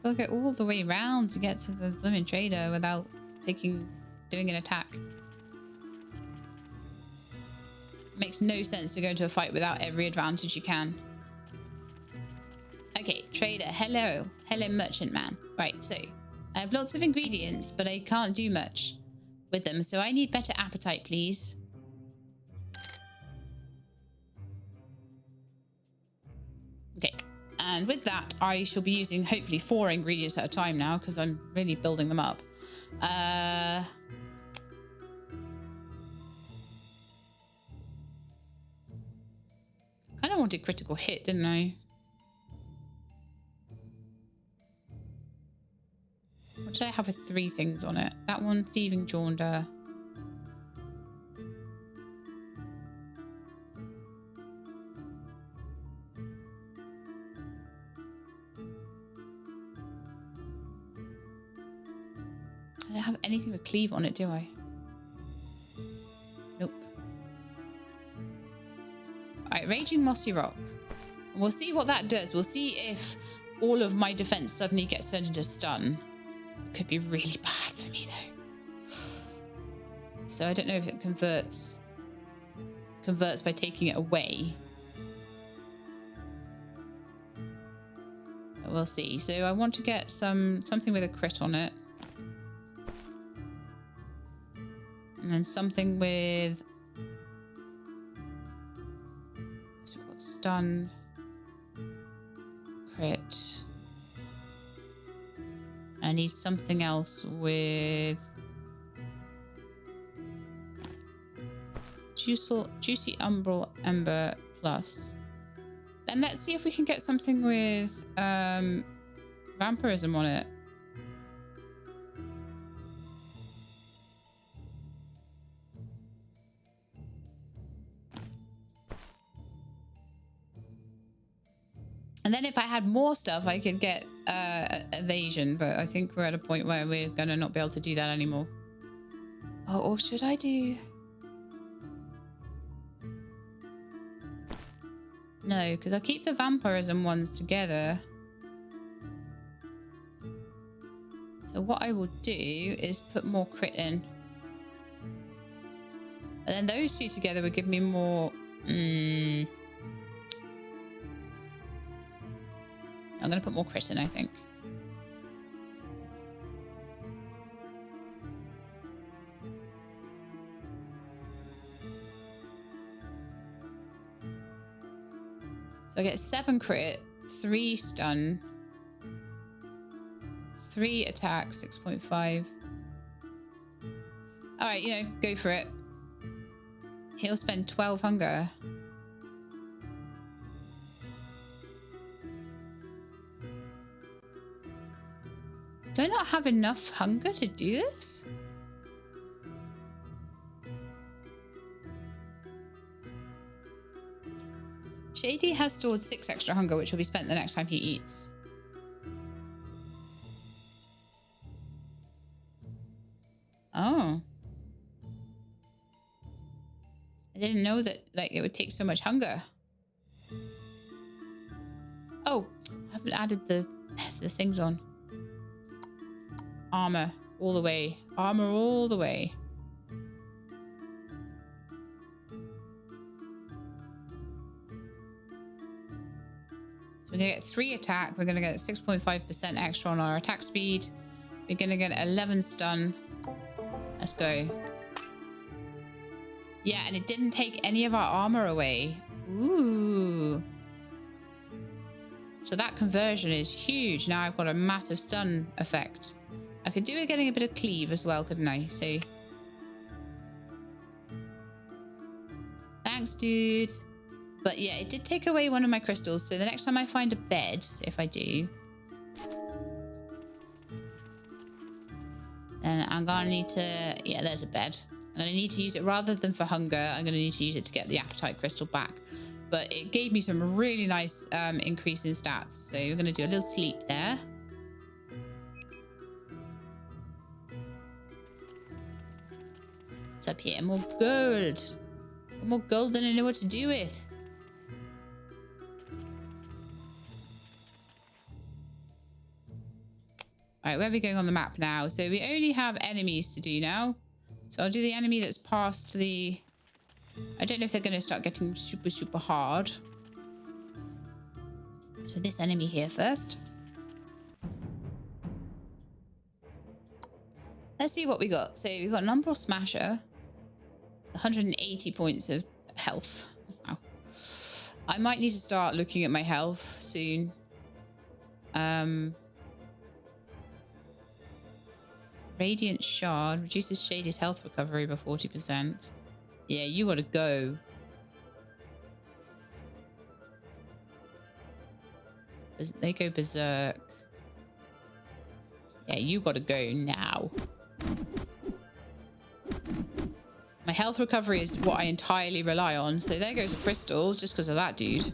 Speaker 1: I'll get all the way around to get to the blooming trader without doing an attack. Makes no sense to go into a fight without every advantage you can. Okay, trader. Hello. Hello, merchant man. Right, so I have lots of ingredients, but I can't do much with them. So I need better appetite, please. Okay, and with that, I shall be using hopefully 4 ingredients at a time now because I'm really building them up. I kind of wanted critical hit, didn't I? What did I have with 3 things on it? That one, thieving jaunder. I don't have anything with cleave on it, do I? Nope. Alright, Raging Mossy Rock. We'll see what that does. We'll see if all of my defense suddenly gets turned into stun. It could be really bad for me, though. So I don't know if it converts by taking it away. But we'll see. So I want to get something with a crit on it. And then something with... So we've got stun, crit. I need something else with... Juicy Umbral Ember Plus. Then let's see if we can get something with vampirism on it. And then if I had more stuff, I could get evasion, but I think we're at a point where we're going to not be able to do that anymore. Oh, or should I do... No, because I'll keep the vampirism ones together. So what I will do is put more crit in. And then those 2 together would give me more... I'm going to put more crit in, I think. So I get 7 crit 3 stun. 3 attack, 6.5. Alright, you know, go for it. He'll spend 12 hunger. Do I not have enough hunger to do this? Shadey has stored 6 extra hunger, which will be spent the next time he eats. Oh. I didn't know that, like, it would take so much hunger. Oh, I haven't added the things on. Armor all the way. Armor all the way. So we're going to get 3 attack. We're going to get 6.5% extra on our attack speed. We're going to get 11 stun. Let's go. Yeah, and it didn't take any of our armor away. Ooh. So that conversion is huge. Now I've got a massive stun effect. I could do with getting a bit of cleave as well, couldn't I? So thanks, dude. But yeah, it did take away one of my crystals. So the next time I find a bed, if I do, then I'm gonna need to, yeah, there's a bed. I'm gonna need to use it rather than for hunger. I'm gonna need to use it to get the appetite crystal back. But it gave me some really nice increase in stats. So we're gonna do a little sleep there. What's up here? More gold. More gold than I know what to do with. All right, where are we going on the map now? So we only have enemies to do now. So I'll do the enemy that's past the... I don't know if they're going to start getting super, super hard. So this enemy here first. Let's see what we got. So we've got an Umbral Smasher. 180 points of health. Wow. I might need to start looking at my health soon. Radiant Shard reduces Shadey's health recovery by 40%. Yeah, you gotta go. They go berserk. Yeah, you gotta go now. My health recovery is what I entirely rely on. So there goes a crystal just because of that dude.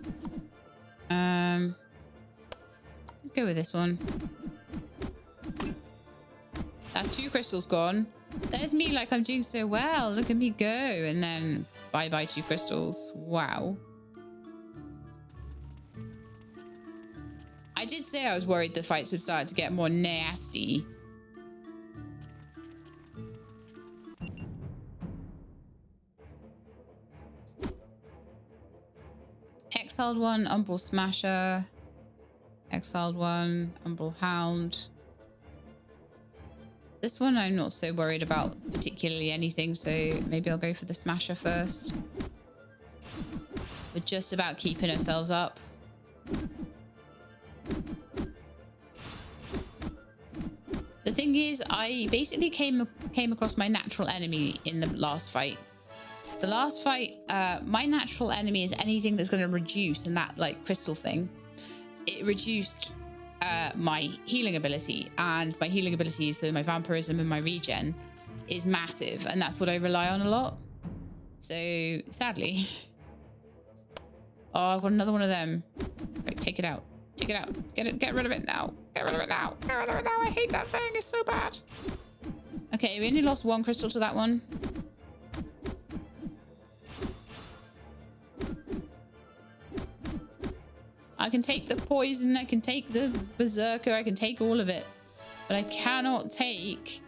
Speaker 1: Let's go with this one. That's 2 crystals gone. There's me like I'm doing so well. Look at me go. And then bye-bye 2 crystals. Wow. I did say I was worried the fights would start to get more nasty. Exiled 1, Umbral Smasher. Exiled 1, Umbral Hound. This one I'm not so worried about particularly anything, so maybe I'll go for the Smasher first. We're just about keeping ourselves up. The thing is, I basically came across my natural enemy in the last fight. The last fight, my natural enemy is anything that's going to reduce, and that like crystal thing, it reduced my healing ability, and my healing ability, so my vampirism and my regen, is massive, and that's what I rely on a lot. So sadly, oh, I've got another one of them. Right, take it out. Take it out. Get rid of it now. Get rid of it now. Get rid of it now. I hate that thing. It's so bad. Okay, we only lost 1 crystal to that one. I can take the poison, I can take the berserker, I can take all of it. But I cannot take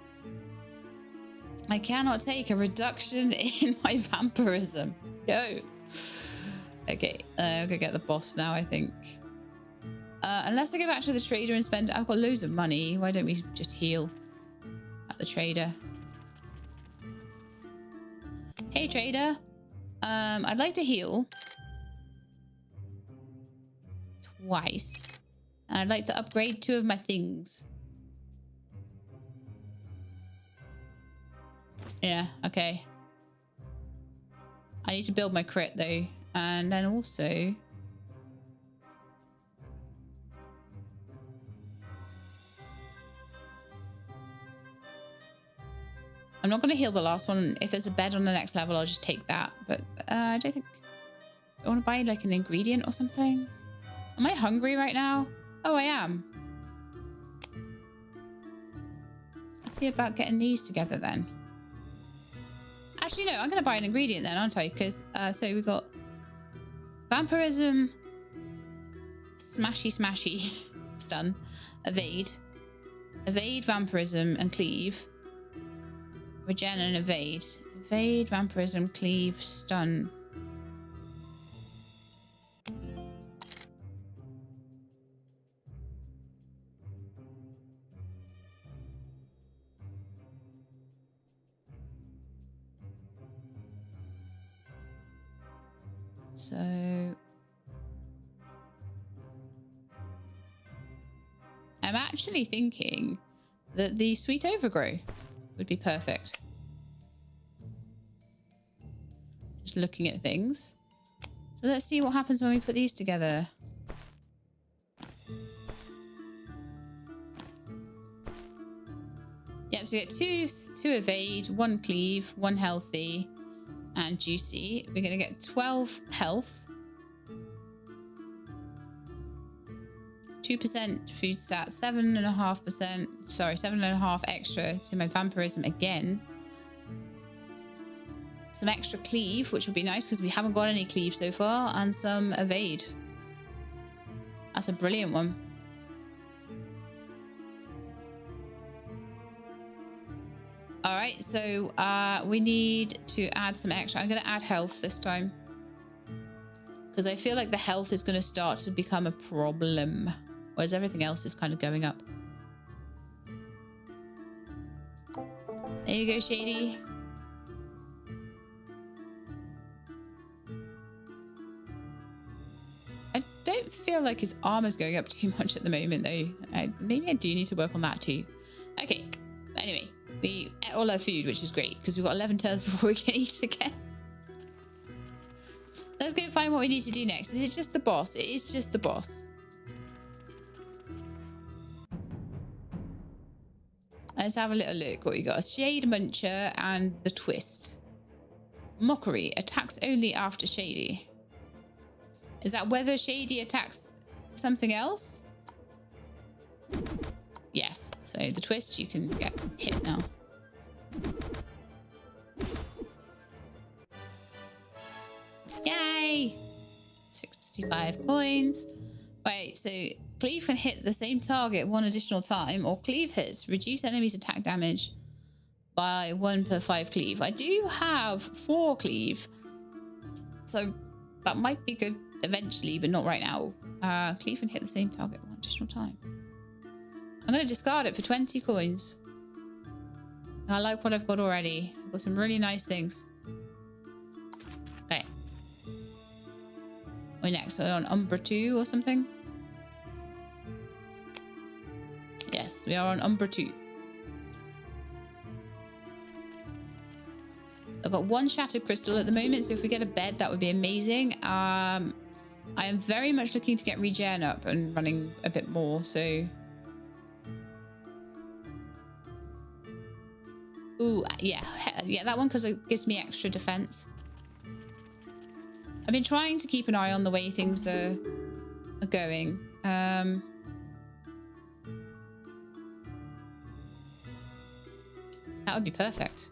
Speaker 1: a reduction in my vampirism. No. Okay, I'm gonna get the boss now, I think. Unless I go back to the trader and spend... I've got loads of money. Why don't we just heal at the trader? Hey, trader. I'd like to heal. twice. I'd like to upgrade 2 of my things. Yeah, okay. I need to build my crit though. And then also... I'm not going to heal the last one. If there's a bed on the next level, I'll just take that. But I don't think... I want to buy like an ingredient or something. Am I hungry right now? Oh, I am. Let's see about getting these together then. Actually, no, I'm going to buy an ingredient then, aren't I? Because, so we've got vampirism, smashy, stun, evade, vampirism, and cleave. Regen and evade. Evade, vampirism, cleave, stun. So... I'm actually thinking that the sweet overgrow would be perfect. Just looking at things. So let's see what happens when we put these together. Yep, so we get two evade, 1 cleave, 1 healthy, and juicy. We're going to get 12 health. 2% food stat, 7.5%, sorry, 7.5 extra to my vampirism again. Some extra cleave, which would be nice because we haven't got any cleave so far, and some evade. That's a brilliant one. All right, so we need to add some extra. I'm going to add health this time because I feel like the health is going to start to become a problem. Whereas everything else is kind of going up. There you go, Shadey. I don't feel like his armor's going up too much at the moment, though. Maybe I do need to work on that too. Okay. Anyway, we ate all our food, which is great, because we've got 11 turns before we can eat again. Let's go find what we need to do next. Is it just the boss? It is just the boss. Let's have a little look what we got. Shade Muncher and the Twist. Mockery attacks only after Shady. Is that whether Shady attacks something else? Yes. So the Twist, you can get hit now. Yay! 65 coins. Right, so cleave can hit the same target 1 additional time, or cleave hits reduce enemies' attack damage by 1 per 5 cleave. I do have 4 cleave, so that might be good eventually, but not right now. Cleave can hit the same target 1 additional time. I'm going to discard it for 20 coins. I like what I've got already. I've got some really nice things. Okay. We're next on Umbra 2 or something. Yes, we are on Umbra 2. I've got 1 shattered crystal at the moment, so if we get a bed, that would be amazing. I am very much looking to get regen up and running a bit more, so... Ooh, yeah, that one because it gives me extra defense. I've been trying to keep an eye on the way things are going. That would be perfect.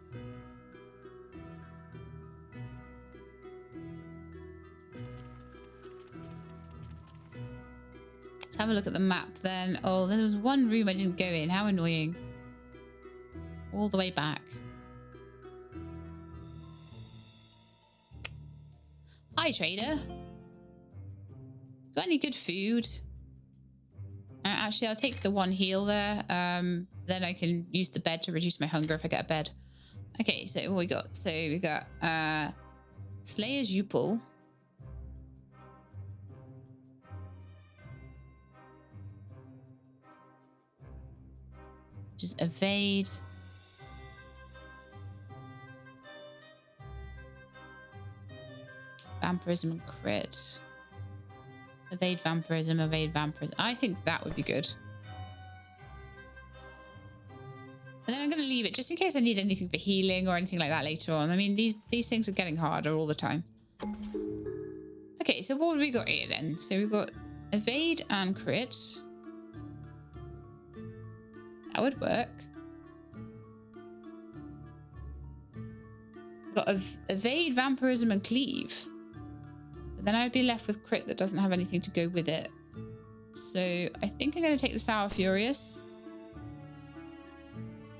Speaker 1: Let's have a look at the map then. Oh, there was 1 room I didn't go in. How annoying. All the way back. Hi, trader. Got any good food? Actually, I'll take the 1 heal there. Then I can use the bed to reduce my hunger if I get a bed. Okay, so what we got? So we got Slayer's Yupil. Just evade. Vampirism and crit. Evade vampirism, evade vampirism. I think that would be good. And then I'm going to leave it just in case I need anything for healing or anything like that later on. I mean, these things are getting harder all the time. Okay, so what have we got here then? So we've got evade and crit. That would work. We've got evade, vampirism, and cleave. But then I'd be left with crit that doesn't have anything to go with it. So I think I'm going to take the Sour Furious.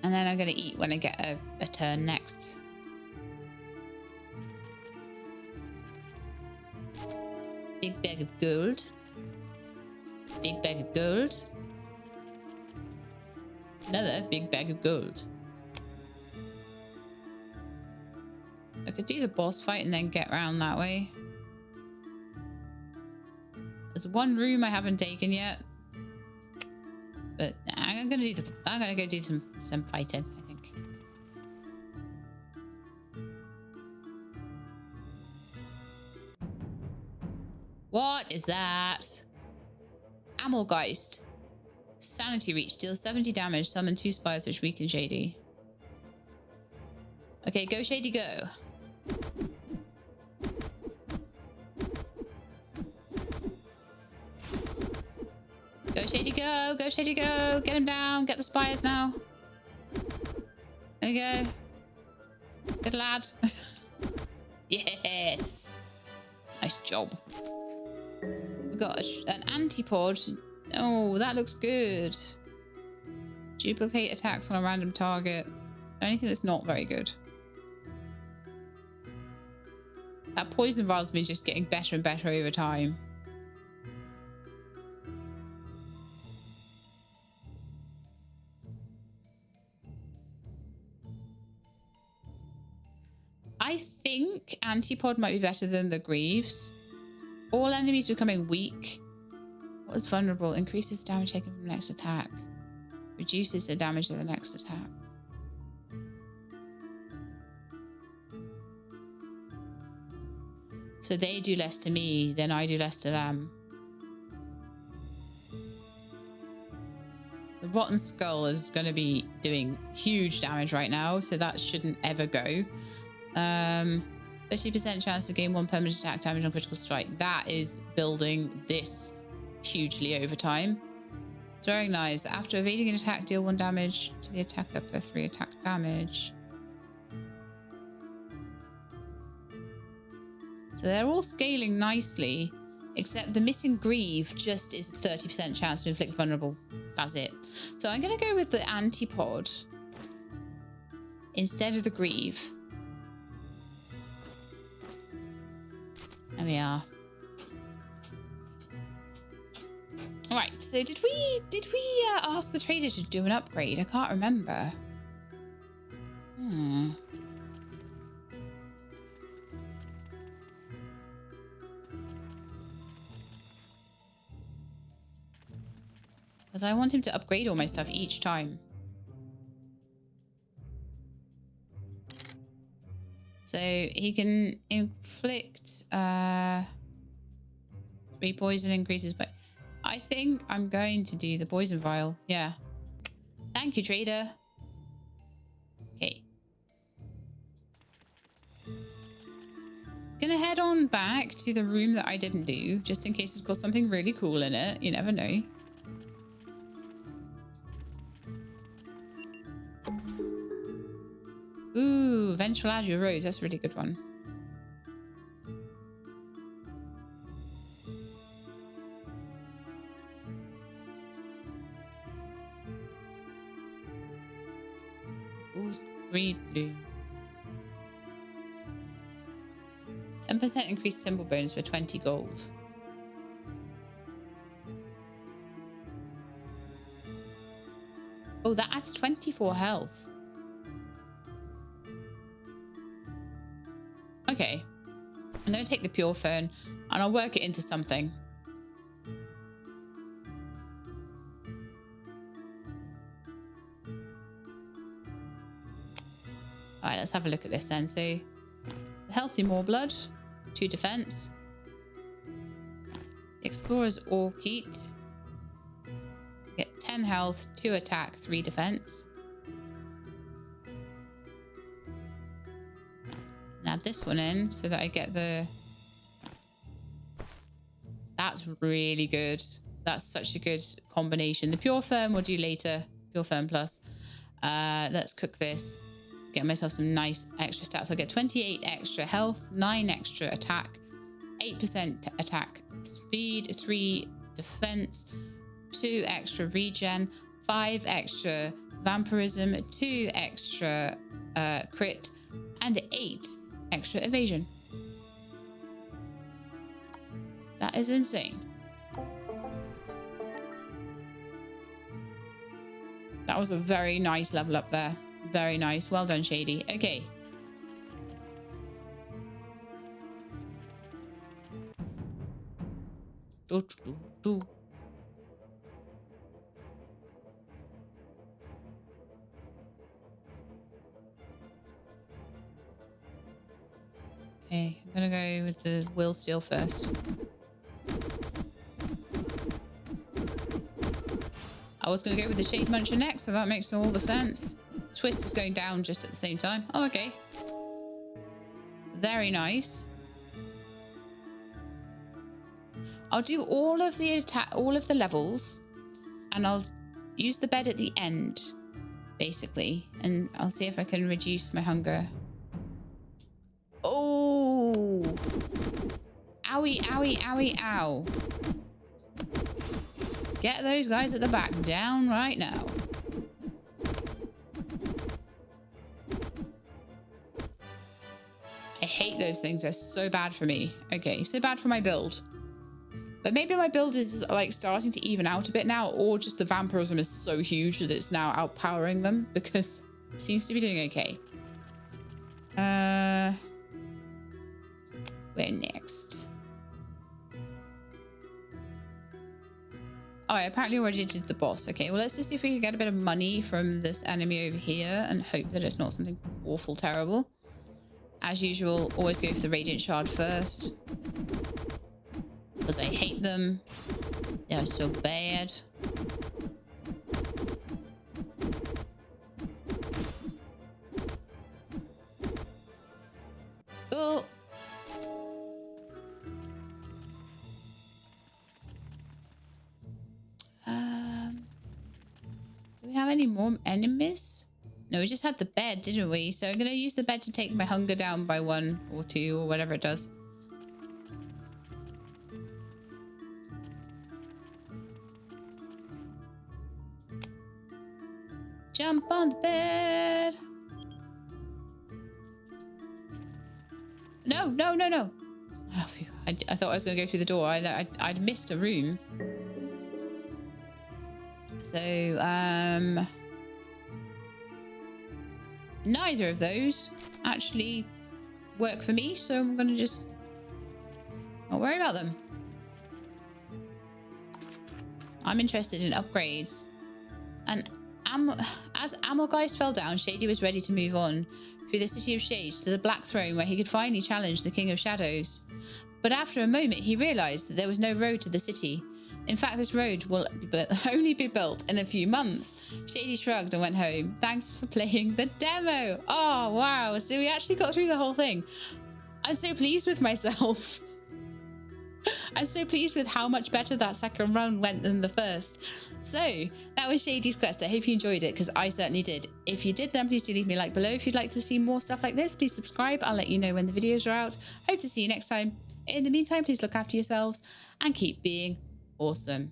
Speaker 1: And then I'm going to eat when I get a turn next. Big bag of gold. Big bag of gold. Another big bag of gold. I could do the boss fight and then get around that way. There's one room I haven't taken yet. But I'm gonna go do some fighting, I think. What is that? Amalgeist. Sanity reach. Deals 70 damage. Summon 2 spires which weaken Shadey. Okay, go Shadey, go. Go Shadey, go. Go Shadey, go. Get him down. Get the spires now. There we go. Good lad. Yes. Nice job. We've got an antipod. Oh, that looks good. Duplicate attacks on a random target. Anything that's not very good. That poison vial's been just getting better and better over time. I think Antipod might be better than the Greaves. All enemies becoming weak. What is vulnerable? Increases damage taken from the next attack. Reduces the damage of the next attack. So they do less to me, then I do less to them. The Rotten Skull is going to be doing huge damage right now, so that shouldn't ever go. 50% chance to gain 1 permanent attack damage on critical strike. That is building this hugely over time. Throwing knives. After evading an attack, deal 1 damage to the attacker per 3 attack damage. So they're all scaling nicely, except the missing Grieve just is 30% chance to inflict vulnerable. That's it. So I'm going to go with the Antipod instead of the Grieve. There we are. All right. So did we ask the trader to do an upgrade? I can't remember. Because I want him to upgrade all my stuff each time. So he can inflict 3 poison increases, but I think I'm going to do the poison vial. Yeah. Thank you, trader. Okay. Gonna head on back to the room that I didn't do, just in case it's got something really cool in it. You never know. Ooh, Vengeful Azure Rose. That's a really good one. Fool's Greed Blue. 10% increased symbol bonus for 20 gold. Oh, that adds 24 health. Okay, I'm going to take the Pure Phone and I'll work it into something. All right, let's have a look at this then. So, healthy more blood, 2 defense. Explorer's Orchid. Get 10 health, 2 attack, 3 defense. And add this one in so that I get the... That's really good. That's such a good combination. The Pure Firm we'll do later. Pure Firm Plus. Let's cook this. Get myself some nice extra stats. I'll get 28 extra health, 9 extra attack, 8% attack speed, 3 defense, 2 extra regen, 5 extra vampirism, 2 extra crit, and 8 extra evasion. That is insane. That was a very nice level up there. Very nice. Well done, Shadey. Okay. Okay, I'm gonna go with the will steal first. I was going to go with the Shade Muncher next, so that makes all the sense. Twist is going down just at the same time. Oh, okay. Very nice. I'll do all of the levels, and I'll use the bed at the end, basically, and I'll see if I can reduce my hunger. Oh! Owie, owie, owie, ow. Get those guys at the back down right now. I hate those things. They're so bad for me. Okay, so bad for my build. But maybe my build is like starting to even out a bit now, or just the vampirism is so huge that it's now outpowering them, because it seems to be doing okay. Where next? Oh, I apparently already did the boss. Okay, well, let's just see if we can get a bit of money from this enemy over here and hope that it's not something awful terrible. As usual, always go for the Radiant Shard first, because I hate them. They're so bad. Oh. Do we have any more enemies? No, we just had the bed, didn't we? So I'm going to use the bed to take my hunger down by 1 or 2 or whatever it does. Jump on the bed. No, no, no, no. Oh, phew. I thought I was going to go through the door. I'd missed a room. So, neither of those actually work for me, so I'm going to just not worry about them. I'm interested in upgrades. And as Amalgeist fell down, Shadey was ready to move on through the City of Shades to the Black Throne, where he could finally challenge the King of Shadows. But after a moment, he realized that there was no road to the city. In fact, this road will only be built in a few months. Shadey shrugged and went home. Thanks for playing the demo. Oh, wow. So we actually got through the whole thing. I'm so pleased with myself. I'm so pleased with how much better that second run went than the first. So that was Shadey's quest. I hope you enjoyed it, because I certainly did. If you did, then please do leave me a like below. If you'd like to see more stuff like this, please subscribe. I'll let you know when the videos are out. Hope to see you next time. In the meantime, please look after yourselves and keep being awesome.